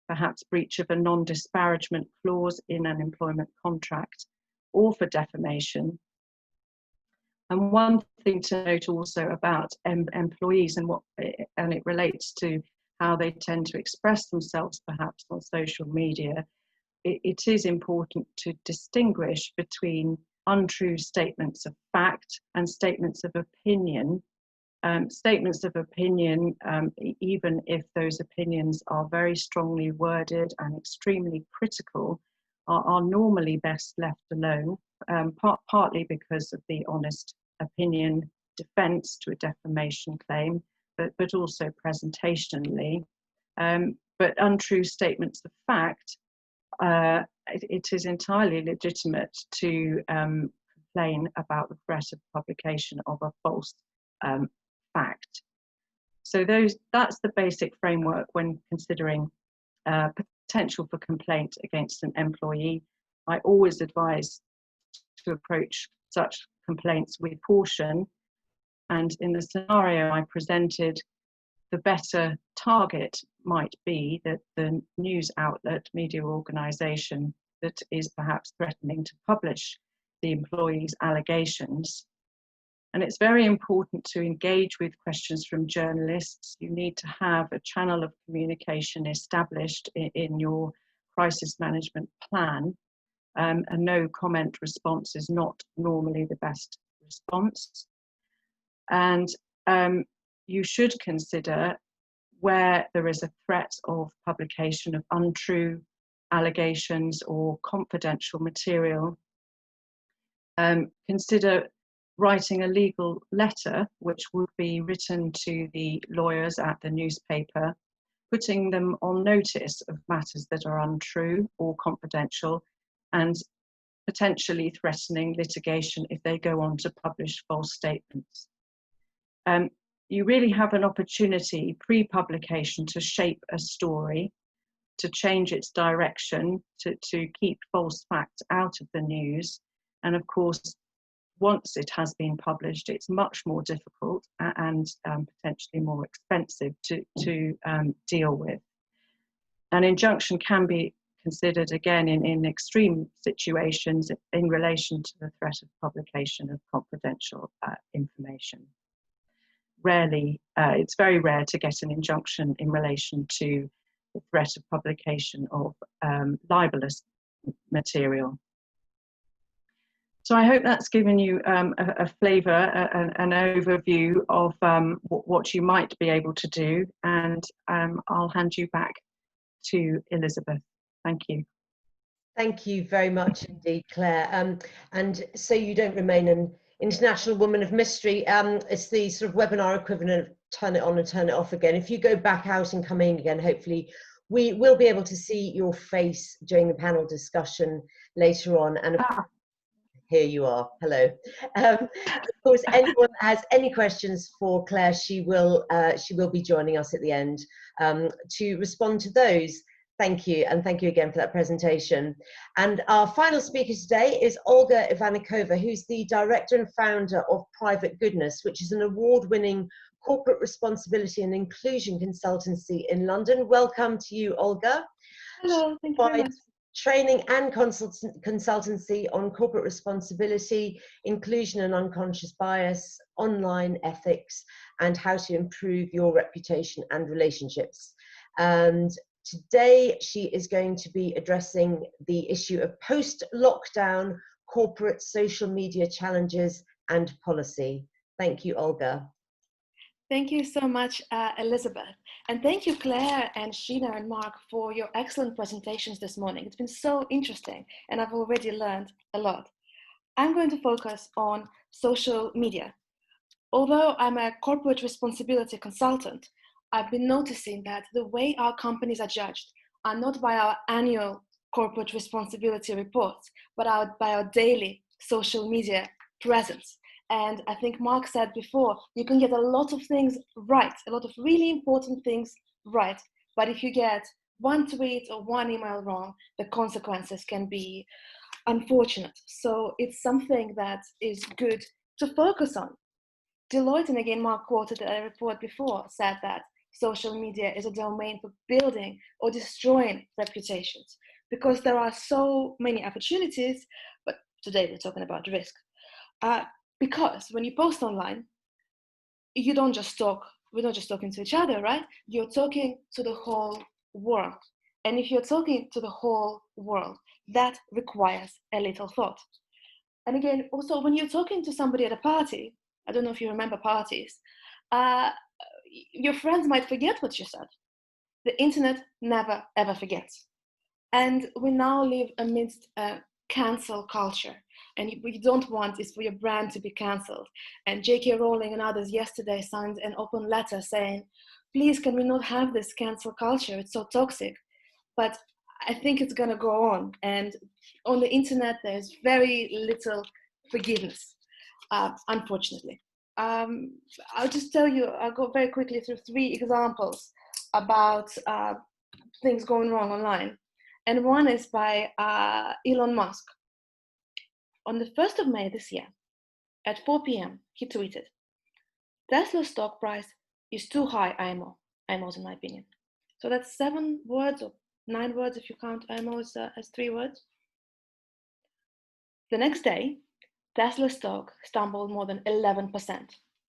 perhaps breach of a non-disparagement clause in an employment contract, or for defamation. And one thing to note also about employees and it relates to how they tend to express themselves perhaps on social media, it is important to distinguish between untrue statements of fact and statements of opinion. Statements of opinion, even if those opinions are very strongly worded and extremely critical, are normally best left alone, partly because of the honest opinion defence to a defamation claim, but also presentationally. But untrue statements of fact, it is entirely legitimate to complain about the threat of publication of a false fact. So that's the basic framework when considering potential for complaint against an employee. I always advise to approach such complaints with caution, and in the scenario I presented, the better target might be that the news outlet, media organisation that is perhaps threatening to publish the employee's allegations. And it's very important to engage with questions from journalists. You need to have a channel of communication established in your crisis management plan. A no comment response is not normally the best response. And you should consider where there is a threat of publication of untrue allegations or confidential material. Consider writing a legal letter, which would be written to the lawyers at the newspaper, putting them on notice of matters that are untrue or confidential, and potentially threatening litigation if they go on to publish false statements. You really have an opportunity pre-publication to shape a story, to change its direction, to keep false facts out of the news. And of course, once it has been published, it's much more difficult and potentially more expensive to deal with. An injunction can be considered again in extreme situations in relation to the threat of publication of confidential information. Rarely, it's very rare to get an injunction in relation to the threat of publication of libelous material. So I hope that's given you a flavour, an overview of what you might be able to do, and I'll hand you back to Elizabeth. Thank you. Thank you very much indeed, Claire. And so you don't remain an international woman of mystery. It's the sort of webinar equivalent of turn it on and turn it off again. If you go back out and come in again, hopefully we will be able to see your face during the panel discussion later on. And of course, here you are. Hello. Of course, anyone has any questions for Claire, she will be joining us at the end to respond to those. Thank you, and thank you again for that presentation. And our final speaker today is Olga Ivannikova, who's the director and founder of Private Goodness, which is an award-winning corporate responsibility and inclusion consultancy in London. Welcome to you, Olga. Hello, thank you very much. Training and consultancy on corporate responsibility, inclusion and unconscious bias, online ethics, and how to improve your reputation and relationships. And today she is going to be addressing the issue of post-lockdown corporate social media challenges and policy. Thank you, Olga. Thank you so much, Elizabeth. And thank you, Claire and Sheena and Mark, for your excellent presentations this morning. It's been so interesting, and I've already learned a lot. I'm going to focus on social media. Although I'm a corporate responsibility consultant, I've been noticing that the way our companies are judged are not by our annual corporate responsibility reports, but by our daily social media presence. And I think Mark said before, you can get a lot of things right, a lot of really important things right. But if you get one tweet or one email wrong, the consequences can be unfortunate. So it's something that is good to focus on. Deloitte, and again, Mark quoted a report before, said that social media is a domain for building or destroying reputations, because there are so many opportunities, but today we're talking about risk. Because when you post online, you don't just talk, we're not just talking to each other, right? You're talking to the whole world. And if you're talking to the whole world, that requires a little thought. And again, also when you're talking to somebody at a party, I don't know if you remember parties, your friends might forget what you said. The internet never, ever forgets. And we now live amidst a cancel culture. And what you don't want is for your brand to be cancelled. And J.K. Rowling and others yesterday signed an open letter saying, please, can we not have this cancel culture? It's so toxic. But I think it's going to go on. And on the internet, there's very little forgiveness, unfortunately. I'll just tell you, I'll go very quickly through 3 examples about things going wrong online. And one is by Elon Musk. On the 1st of May this year, at 4 p.m., he tweeted, Tesla's stock price is too high, IMO. IMO's in my opinion. So that's 7 words or 9 words if you count IMO as 3 words. The next day, Tesla's stock stumbled more than 11%,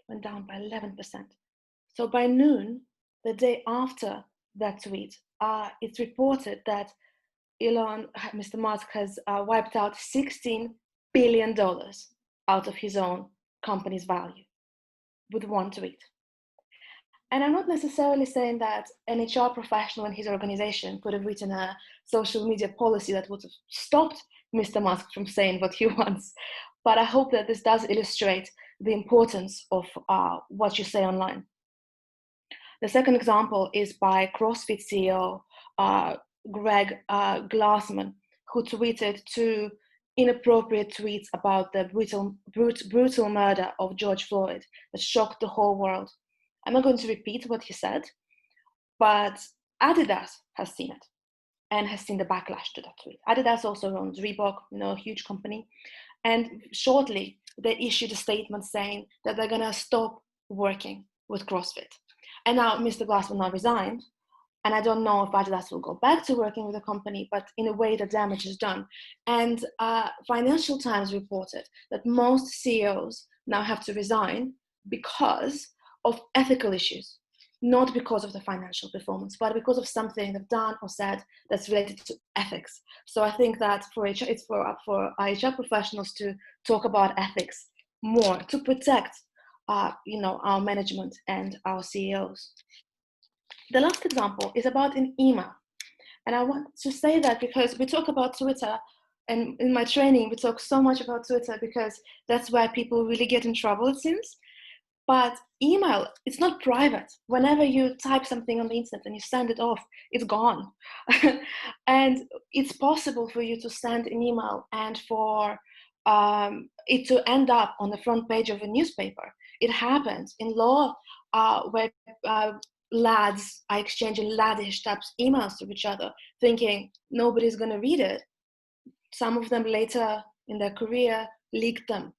went down by 11%. So by noon, the day after that tweet, it's reported that Mr. Musk has wiped out $16 billion out of his own company's value with one tweet. And I'm not necessarily saying that an HR professional in his organization could have written a social media policy that would have stopped Mr. Musk from saying what he wants. But I hope that this does illustrate the importance of what you say online. The second example is by CrossFit CEO Greg Glassman, who tweeted 2 inappropriate tweets about the brutal murder of George Floyd that shocked the whole world. I'm not going to repeat what he said, but Adidas has seen it and has seen the backlash to that tweet. Adidas also owns Reebok, a huge company. And shortly, they issued a statement saying that they're going to stop working with CrossFit. And now Mr. Glassman now resigned. And I don't know if Adidas will go back to working with the company, but in a way the damage is done. And Financial Times reported that most CEOs now have to resign because of ethical issues, not because of the financial performance, but because of something they've done or said that's related to ethics. So I think that it's for HR professionals to talk about ethics more, to protect our management and our CEOs. The last example is about an email. And I want to say that because we talk about Twitter, and in my training, we talk so much about Twitter because that's where people really get in trouble, it seems. But email, it's not private. Whenever you type something on the internet and you send it off, it's gone. And it's possible for you to send an email and for it to end up on the front page of a newspaper. It happens in law where lads are exchanging laddish types emails to each other, thinking nobody's going to read it. Some of them later in their career leaked them.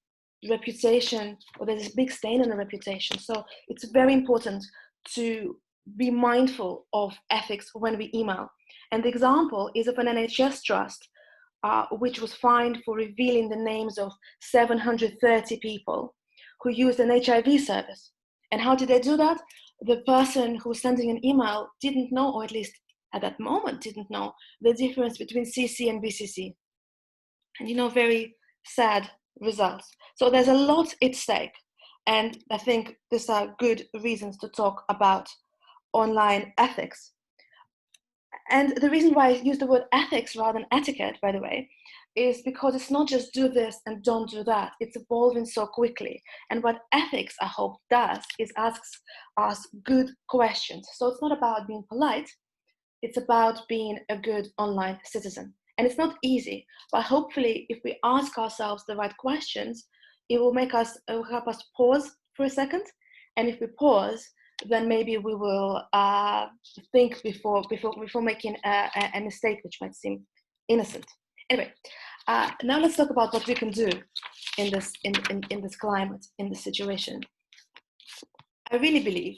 Reputation, or there's this big stain on a reputation. So it's very important to be mindful of ethics when we email. And the example is of an NHS trust, which was fined for revealing the names of 730 people who used an HIV service. And how did they do that? The person who was sending an email didn't know, or at least at that moment didn't know, the difference between CC and BCC. And very sad results. So there's a lot at stake. And I think these are good reasons to talk about online ethics. And the reason why I use the word ethics rather than etiquette, by the way, is because it's not just do this and don't do that. It's evolving so quickly. And what ethics, I hope, does is asks us good questions. So it's not about being polite. It's about being a good online citizen. And it's not easy, but hopefully if we ask ourselves the right questions, it will help us pause for a second. And if we pause, then maybe we will think before making a mistake which might seem innocent. Anyway, now let's talk about what we can do in this climate, in this situation. I really believe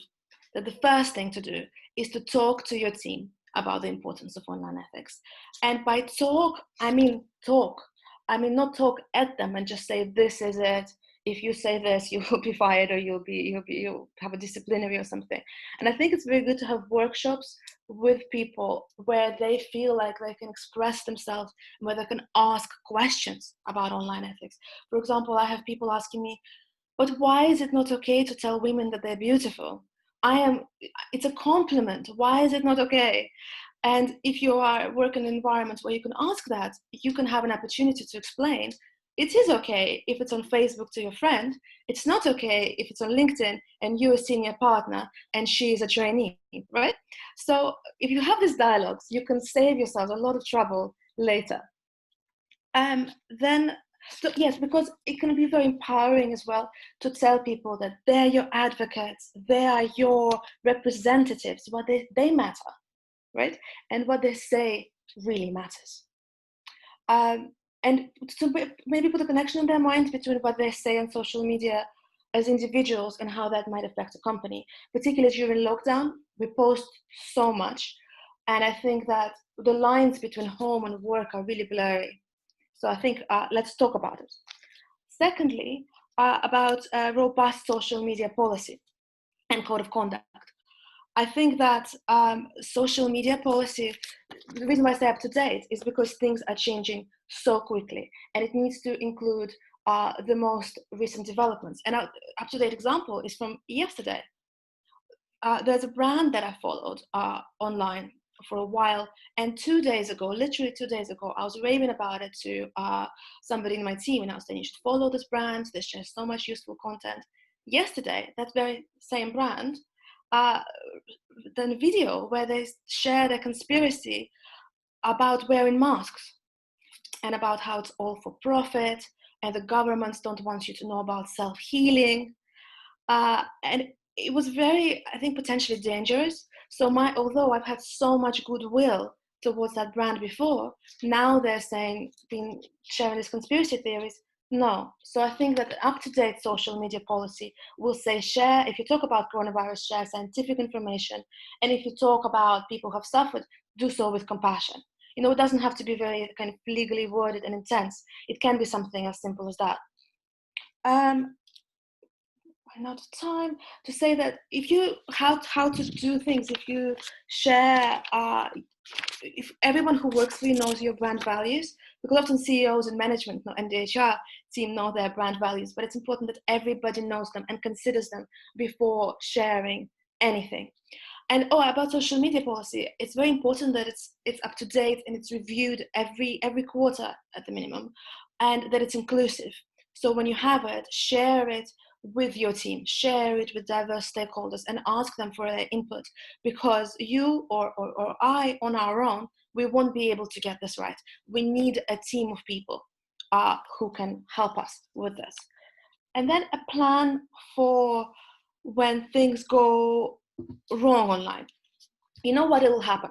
that the first thing to do is to talk to your team about the importance of online ethics. And by talk, I mean talk. I mean not talk at them and just say, this is it. If you say this, you will be fired, or you'll have a disciplinary or something. And I think it's very good to have workshops with people where they feel like they can express themselves, and where they can ask questions about online ethics. For example, I have people asking me, but why is it not okay to tell women that they're beautiful? It's a compliment. Why is it not okay? And if you are working in environments where you can ask that, you can have an opportunity to explain. It is okay if it's on Facebook to your friend. It's not okay if it's on LinkedIn and you're a senior partner and she is a trainee, right? So if you have these dialogues, you can save yourself a lot of trouble later. Yes, because it can be very empowering as well to tell people that they're your advocates, they are your representatives, what they matter, right? And what they say really matters. And to maybe put a connection in their mind between what they say on social media as individuals and how that might affect a company. Particularly during lockdown, we post so much. And I think that the lines between home and work are really blurry. So I think let's talk about it. Secondly, about robust social media policy and code of conduct. I think that social media policy, the reason why I say up to date is because things are changing so quickly, and it needs to include the most recent developments. And an up-to-date example is from yesterday. There's a brand that I followed online for a while, and 2 days ago, literally 2 days ago, I was raving about it to somebody in my team, and I was saying, you should follow this brand, they share so much useful content. Yesterday, that very same brand done a video where they shared a conspiracy about wearing masks and about how it's all for profit and the governments don't want you to know about self-healing. And it was very, I think, potentially dangerous. So although I've had so much goodwill towards that brand before, now they're saying, sharing these conspiracy theories. No. So I think that up-to-date social media policy will say share, if you talk about coronavirus, share scientific information. And if you talk about people who have suffered, do so with compassion. It doesn't have to be very kind of legally worded and intense. It can be something as simple as that. Not time to say that how to do things, if you share, if everyone who works for you knows your brand values, because often CEOs and management and the HR team know their brand values, but it's important that everybody knows them and considers them before sharing anything. And about social media policy, it's very important that it's up to date and it's reviewed every quarter at the minimum, and that it's inclusive. So when you have it, share it with your team, share it with diverse stakeholders and ask them for their input, because you or I on our own, we won't be able to get this right. We need a team of people who can help us with this. And then a plan for when things go wrong online, you know what will happen?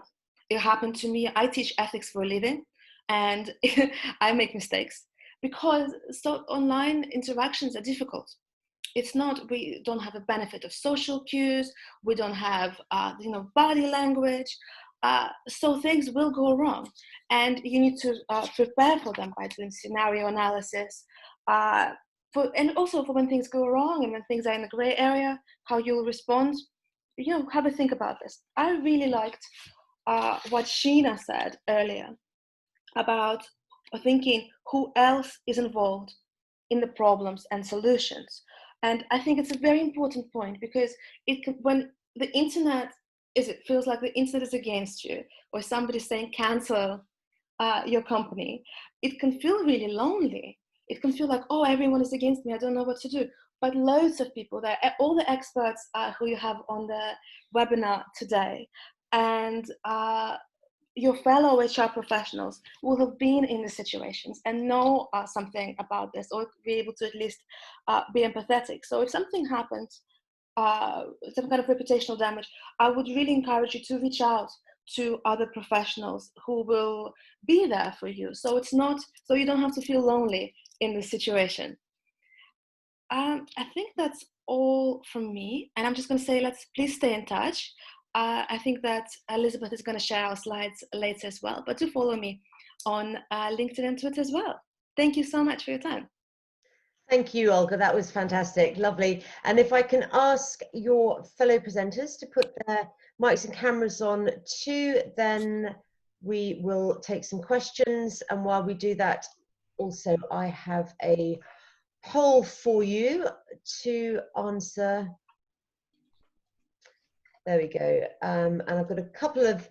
It happened to me. I teach ethics for a living, and I make mistakes because online interactions are difficult. It's not, we don't have a benefit of social cues, we don't have body language, so things will go wrong, and you need to prepare for them by doing scenario analysis, and also for when things go wrong and when things are in the gray area, how you'll respond. Have a think about this. I really liked what Sheena said earlier about thinking who else is involved in the problems and solutions. And I think it's a very important point, because when the internet it feels like the internet is against you, or somebody's saying cancel your company, it can feel really lonely. It can feel like, oh, everyone is against me, I don't know what to do. But loads of people there, all the experts who you have on the webinar today, and your fellow HR professionals will have been in the situations and know something about this, or be able to at least be empathetic. So if something happens, some kind of reputational damage, I would really encourage you to reach out to other professionals who will be there for you. So you don't have to feel lonely in this situation. I think that's all from me. And I'm just going to say, please stay in touch. I think that Elizabeth is going to share our slides later as well, but do follow me on LinkedIn and Twitter as well. Thank you so much for your time. Thank you, Olga. That was fantastic. Lovely. And if I can ask your fellow presenters to put their mics and cameras on too, then we will take some questions. And while we do that, also, I have a poll for you to answer. There we go. And I've got a couple of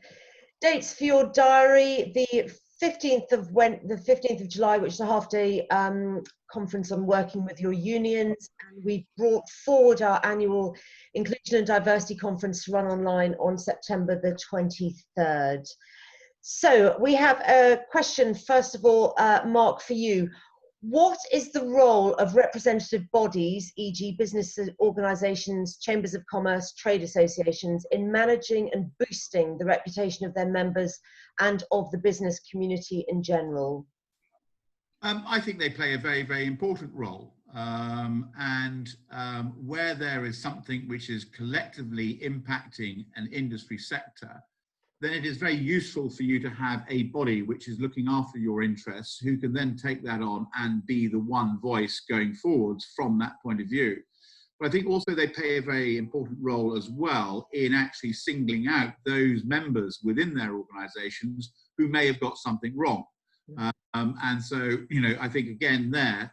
dates for your diary. The 15th of July, which is a half-day conference on working with your unions, and we brought forward our annual Inclusion and Diversity Conference to run online on September the 23rd. So we have a question, first of all, Mark, for you. What is the role of representative bodies, e.g. business organisations, chambers of commerce, trade associations, in managing and boosting the reputation of their members and of the business community in general? I think they play a very, very important role. Where there is something which is collectively impacting an industry sector, then it is very useful for you to have a body which is looking after your interests, who can then take that on and be the one voice going forwards from that point of view. But I think also they play a very important role as well in actually singling out those members within their organisations who may have got something wrong. And so, I think again there,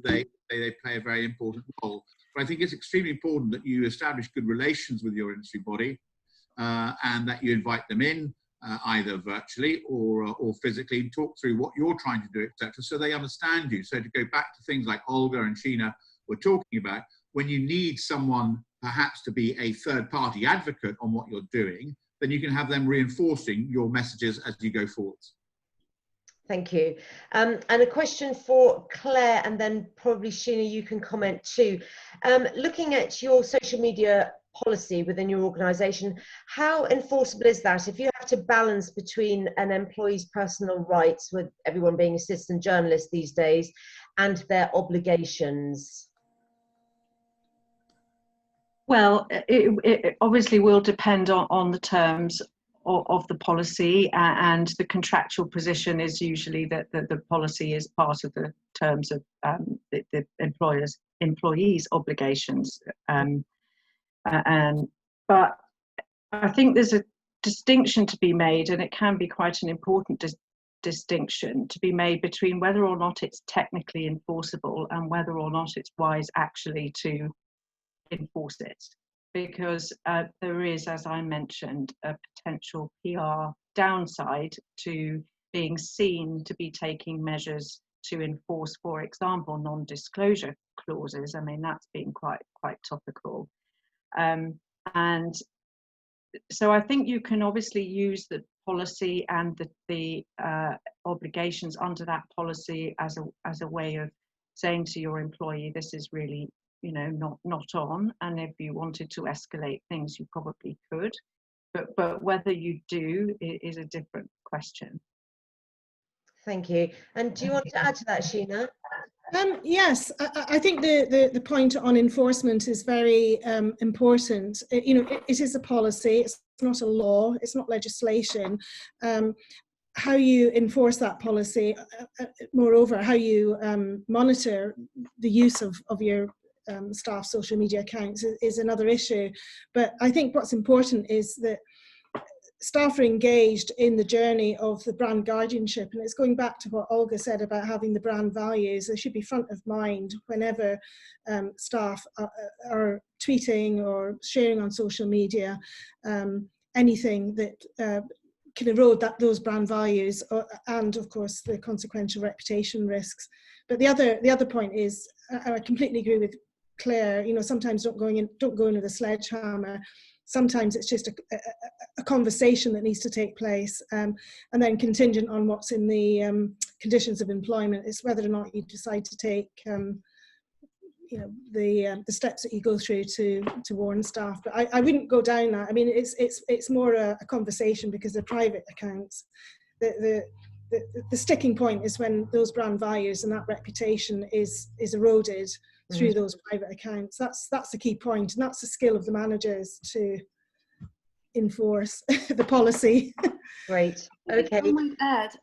they play a very important role. But I think it's extremely important that you establish good relations with your industry body, and that you invite them in, either virtually or physically, and talk through what you're trying to do, etc., so they understand you. So to go back to things like Olga and Sheena were talking about, when you need someone perhaps to be a third-party advocate on what you're doing, then you can have them reinforcing your messages as you go forwards. Thank you. And a question for Claire, and then probably Sheena, you can comment too. Looking at your social media policy within your organisation, how enforceable is that if you have to balance between an employee's personal rights, with everyone being assistant journalists these days, and their obligations? Well, it obviously will depend on the terms of the policy, and the contractual position is usually that the policy is part of the terms of the employees' obligations. But I think there's a distinction to be made, and it can be quite an important distinction to be made between whether or not it's technically enforceable and whether or not it's wise actually to enforce it. Because there is, as I mentioned, a potential PR downside to being seen to be taking measures to enforce, for example, non-disclosure clauses. I mean, that's been quite topical. And so I think you can obviously use the policy and the obligations under that policy as a way of saying to your employee, this is really not on, and if you wanted to escalate things, you probably could, but whether you do is a different question. Thank you. And do you want to add to that, Sheena? Yes, I think the point on enforcement is very important. It is a policy, it's not a law, it's not legislation. How you enforce that policy, moreover, how you monitor the use of your staff social media accounts is another issue. But I think what's important is that staff are engaged in the journey of the brand guardianship, and it's going back to what Olga said about having the brand values. They should be front of mind whenever staff are tweeting or sharing on social media anything that can erode those brand values, and of course the consequential reputation risks. But the other point is, I completely agree with Claire. Sometimes don't go in with a sledgehammer. Sometimes it's just a conversation that needs to take place, and then contingent on what's in the conditions of employment, it's whether or not you decide to take the steps that you go through to warn staff. But I wouldn't go down that. I mean, it's more a conversation because they're private accounts. The sticking point is when those brand values and that reputation is eroded through those private accounts. That's the key point, and that's the skill of the managers to enforce the policy. Great. Okay. I might add.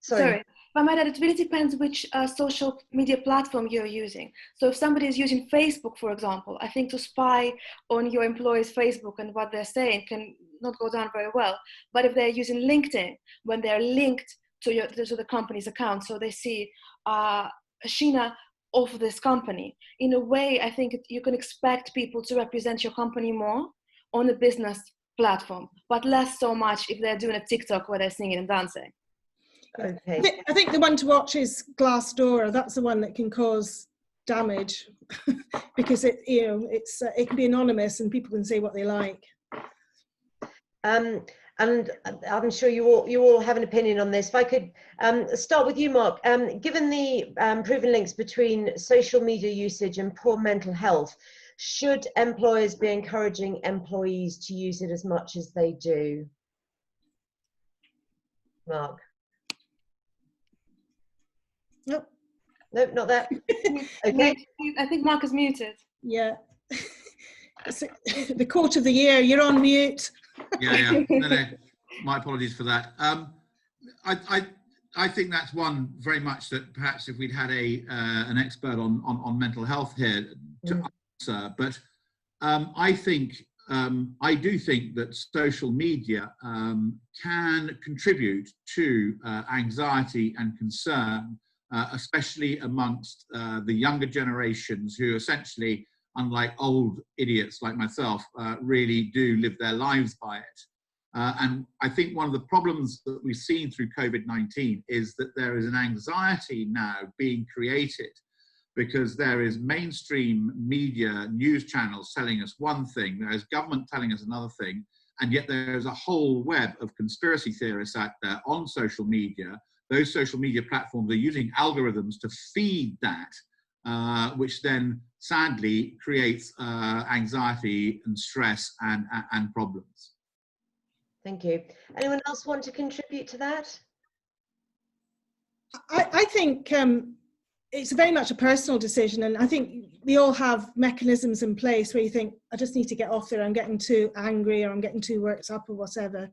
Sorry. If I might add, it really depends which social media platform you're using. So if somebody is using Facebook, for example, I think to spy on your employees' Facebook and what they're saying can not go down very well. But if they're using LinkedIn, when they're linked to the company's account, so they see Sheena of this company, in a way, I think you can expect people to represent your company more on a business platform, but less so much if they're doing a TikTok where they're singing and dancing. Okay. I think the one to watch is Glassdoor. That's the one that can cause damage because it can be anonymous and people can say what they like. And I'm sure you all have an opinion on this. If I could start with you, Mark. Given the proven links between social media usage and poor mental health, should employers be encouraging employees to use it as much as they do? Mark? Nope. Nope, not that. Okay. I think Mark is muted. Yeah. The quote of the year, you're on mute. Yeah. No. My apologies for that. I think that's one very much that perhaps if we'd had an expert on mental health here to answer, but I do think that social media can contribute to anxiety and concern, especially amongst the younger generations who essentially, unlike old idiots like myself, really do live their lives by it. And I think one of the problems that we've seen through COVID-19 is that there is an anxiety now being created because there is mainstream media news channels telling us one thing, there is government telling us another thing, and yet there's a whole web of conspiracy theorists out there on social media. Those social media platforms are using algorithms to feed that, which then sadly creates anxiety and stress and problems. Thank you. Anyone else want to contribute to that? I think it's very much a personal decision, and I think we all have mechanisms in place where you think, I just need to get off there, I'm getting too angry or I'm getting too worked up or whatever.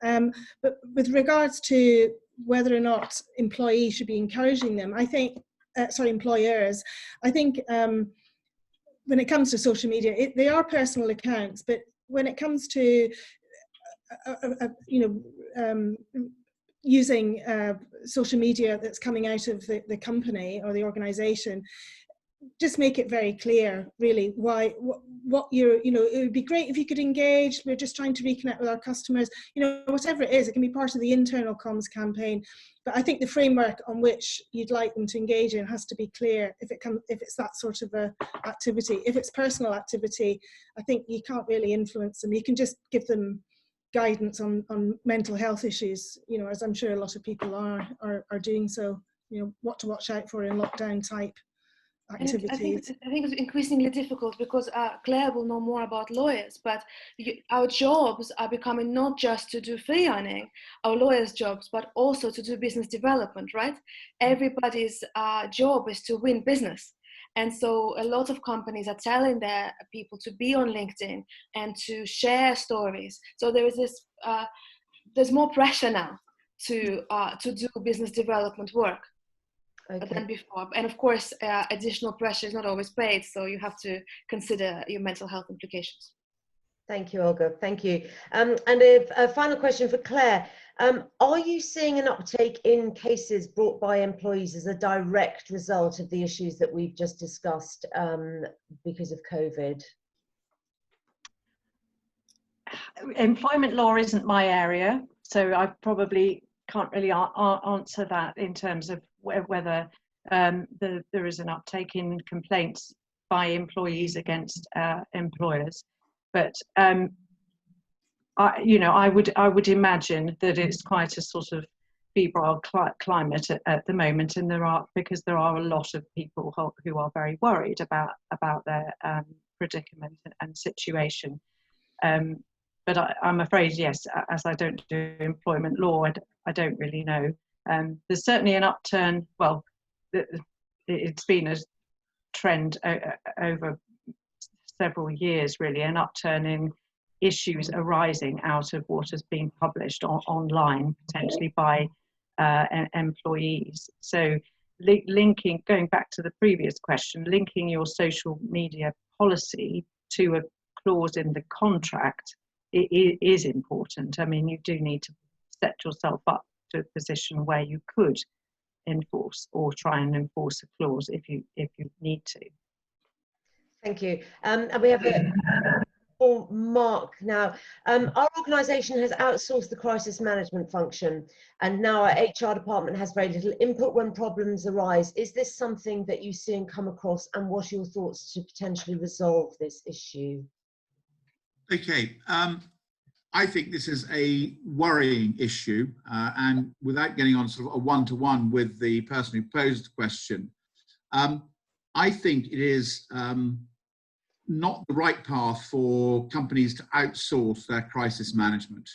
But with regards to whether or not employees should be encouraging them, I think, employers, I think when it comes to social media, they are personal accounts, but when it comes to using social media that's coming out of the company or the organization, just make it very clear, really, what you're, it would be great if you could engage. We're just trying to reconnect with our customers, whatever it is. It can be part of the internal comms campaign, but I think the framework on which you'd like them to engage in has to be clear if it's that sort of a activity. If it's personal activity, I think you can't really influence them. You can just give them guidance on mental health issues, as I'm sure a lot of people are doing so, what to watch out for in lockdown type activities. I think it's increasingly difficult because Claire will know more about lawyers, but our jobs are becoming not just to do fee earning, our lawyers' jobs, but also to do business development, right? Everybody's job is to win business. And so a lot of companies are telling their people to be on LinkedIn and to share stories. So there is this, there's more pressure now to do business development work. Than before. And of course, additional pressure is not always paid, so you have to consider your mental health implications. Thank you, Olga. Thank you. And a final question for Claire. Are you seeing an uptake in cases brought by employees as a direct result of the issues that we've just discussed because of COVID? Employment law isn't my area, so I probably can't really answer that in terms of whether there is an uptake in complaints by employees against employers. But I would imagine that it's quite a sort of febrile climate at the moment, and because there are a lot of people who are very worried about their predicament and situation. But I'm afraid, yes, as I don't do employment law, I don't really know. There's certainly an upturn. Well, it's been a trend over several years, really, an upturn in issues arising out of what has been published online, potentially by employees. So going back to the previous question, linking your social media policy to a clause in the contract is important. I mean, you do need to set yourself up to a position where you could enforce or try and enforce a clause if you need to. Thank you. And we have for Mark now. Our organisation has outsourced the crisis management function, and now our HR department has very little input when problems arise. Is this something that you see and come across, and what are your thoughts to potentially resolve this issue? Okay, I think this is a worrying issue, and without getting on sort of a one-to-one with the person who posed the question, I think it is not the right path for companies to outsource their crisis management.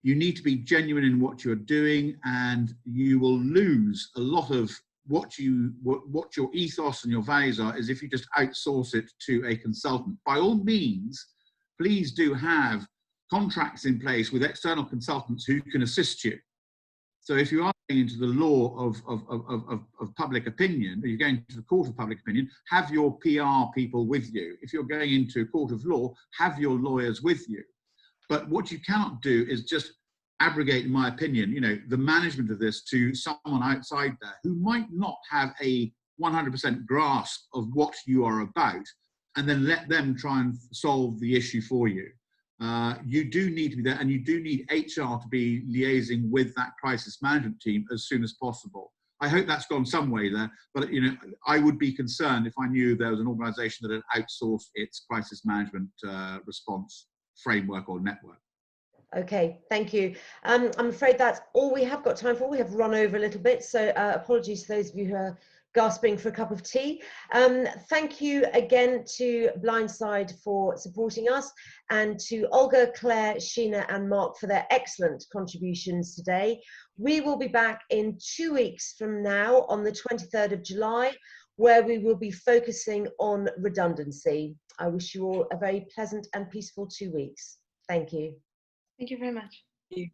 You need to be genuine in what you're doing, and you will lose a lot of what your ethos and your values are is if you just outsource it to a consultant. By all means, please do have contracts in place with external consultants who can assist you. So if you are going into the law of public opinion, or you're going to the court of public opinion, have your PR people with you. If you're going into a court of law, have your lawyers with you. But what you cannot do is just abrogate, in my opinion, the management of this to someone outside there who might not have a 100% grasp of what you are about, and then let them try and solve the issue for you. You do need to be there, and you do need HR to be liaising with that crisis management team as soon as possible. I hope that's gone some way there, but I would be concerned if I knew there was an organisation that had outsourced its crisis management response framework or network. Okay, thank you. I'm afraid that's all we have got time for. We have run over a little bit, so apologies to those of you who are gasping for a cup of tea. Thank you again to Blindside for supporting us, and to Olga, Claire, Sheena and Mark for their excellent contributions today. We will be back in 2 weeks from now on the 23rd of July, where we will be focusing on redundancy. I wish you all a very pleasant and peaceful 2 weeks. Thank you. Thank you very much. Thank you.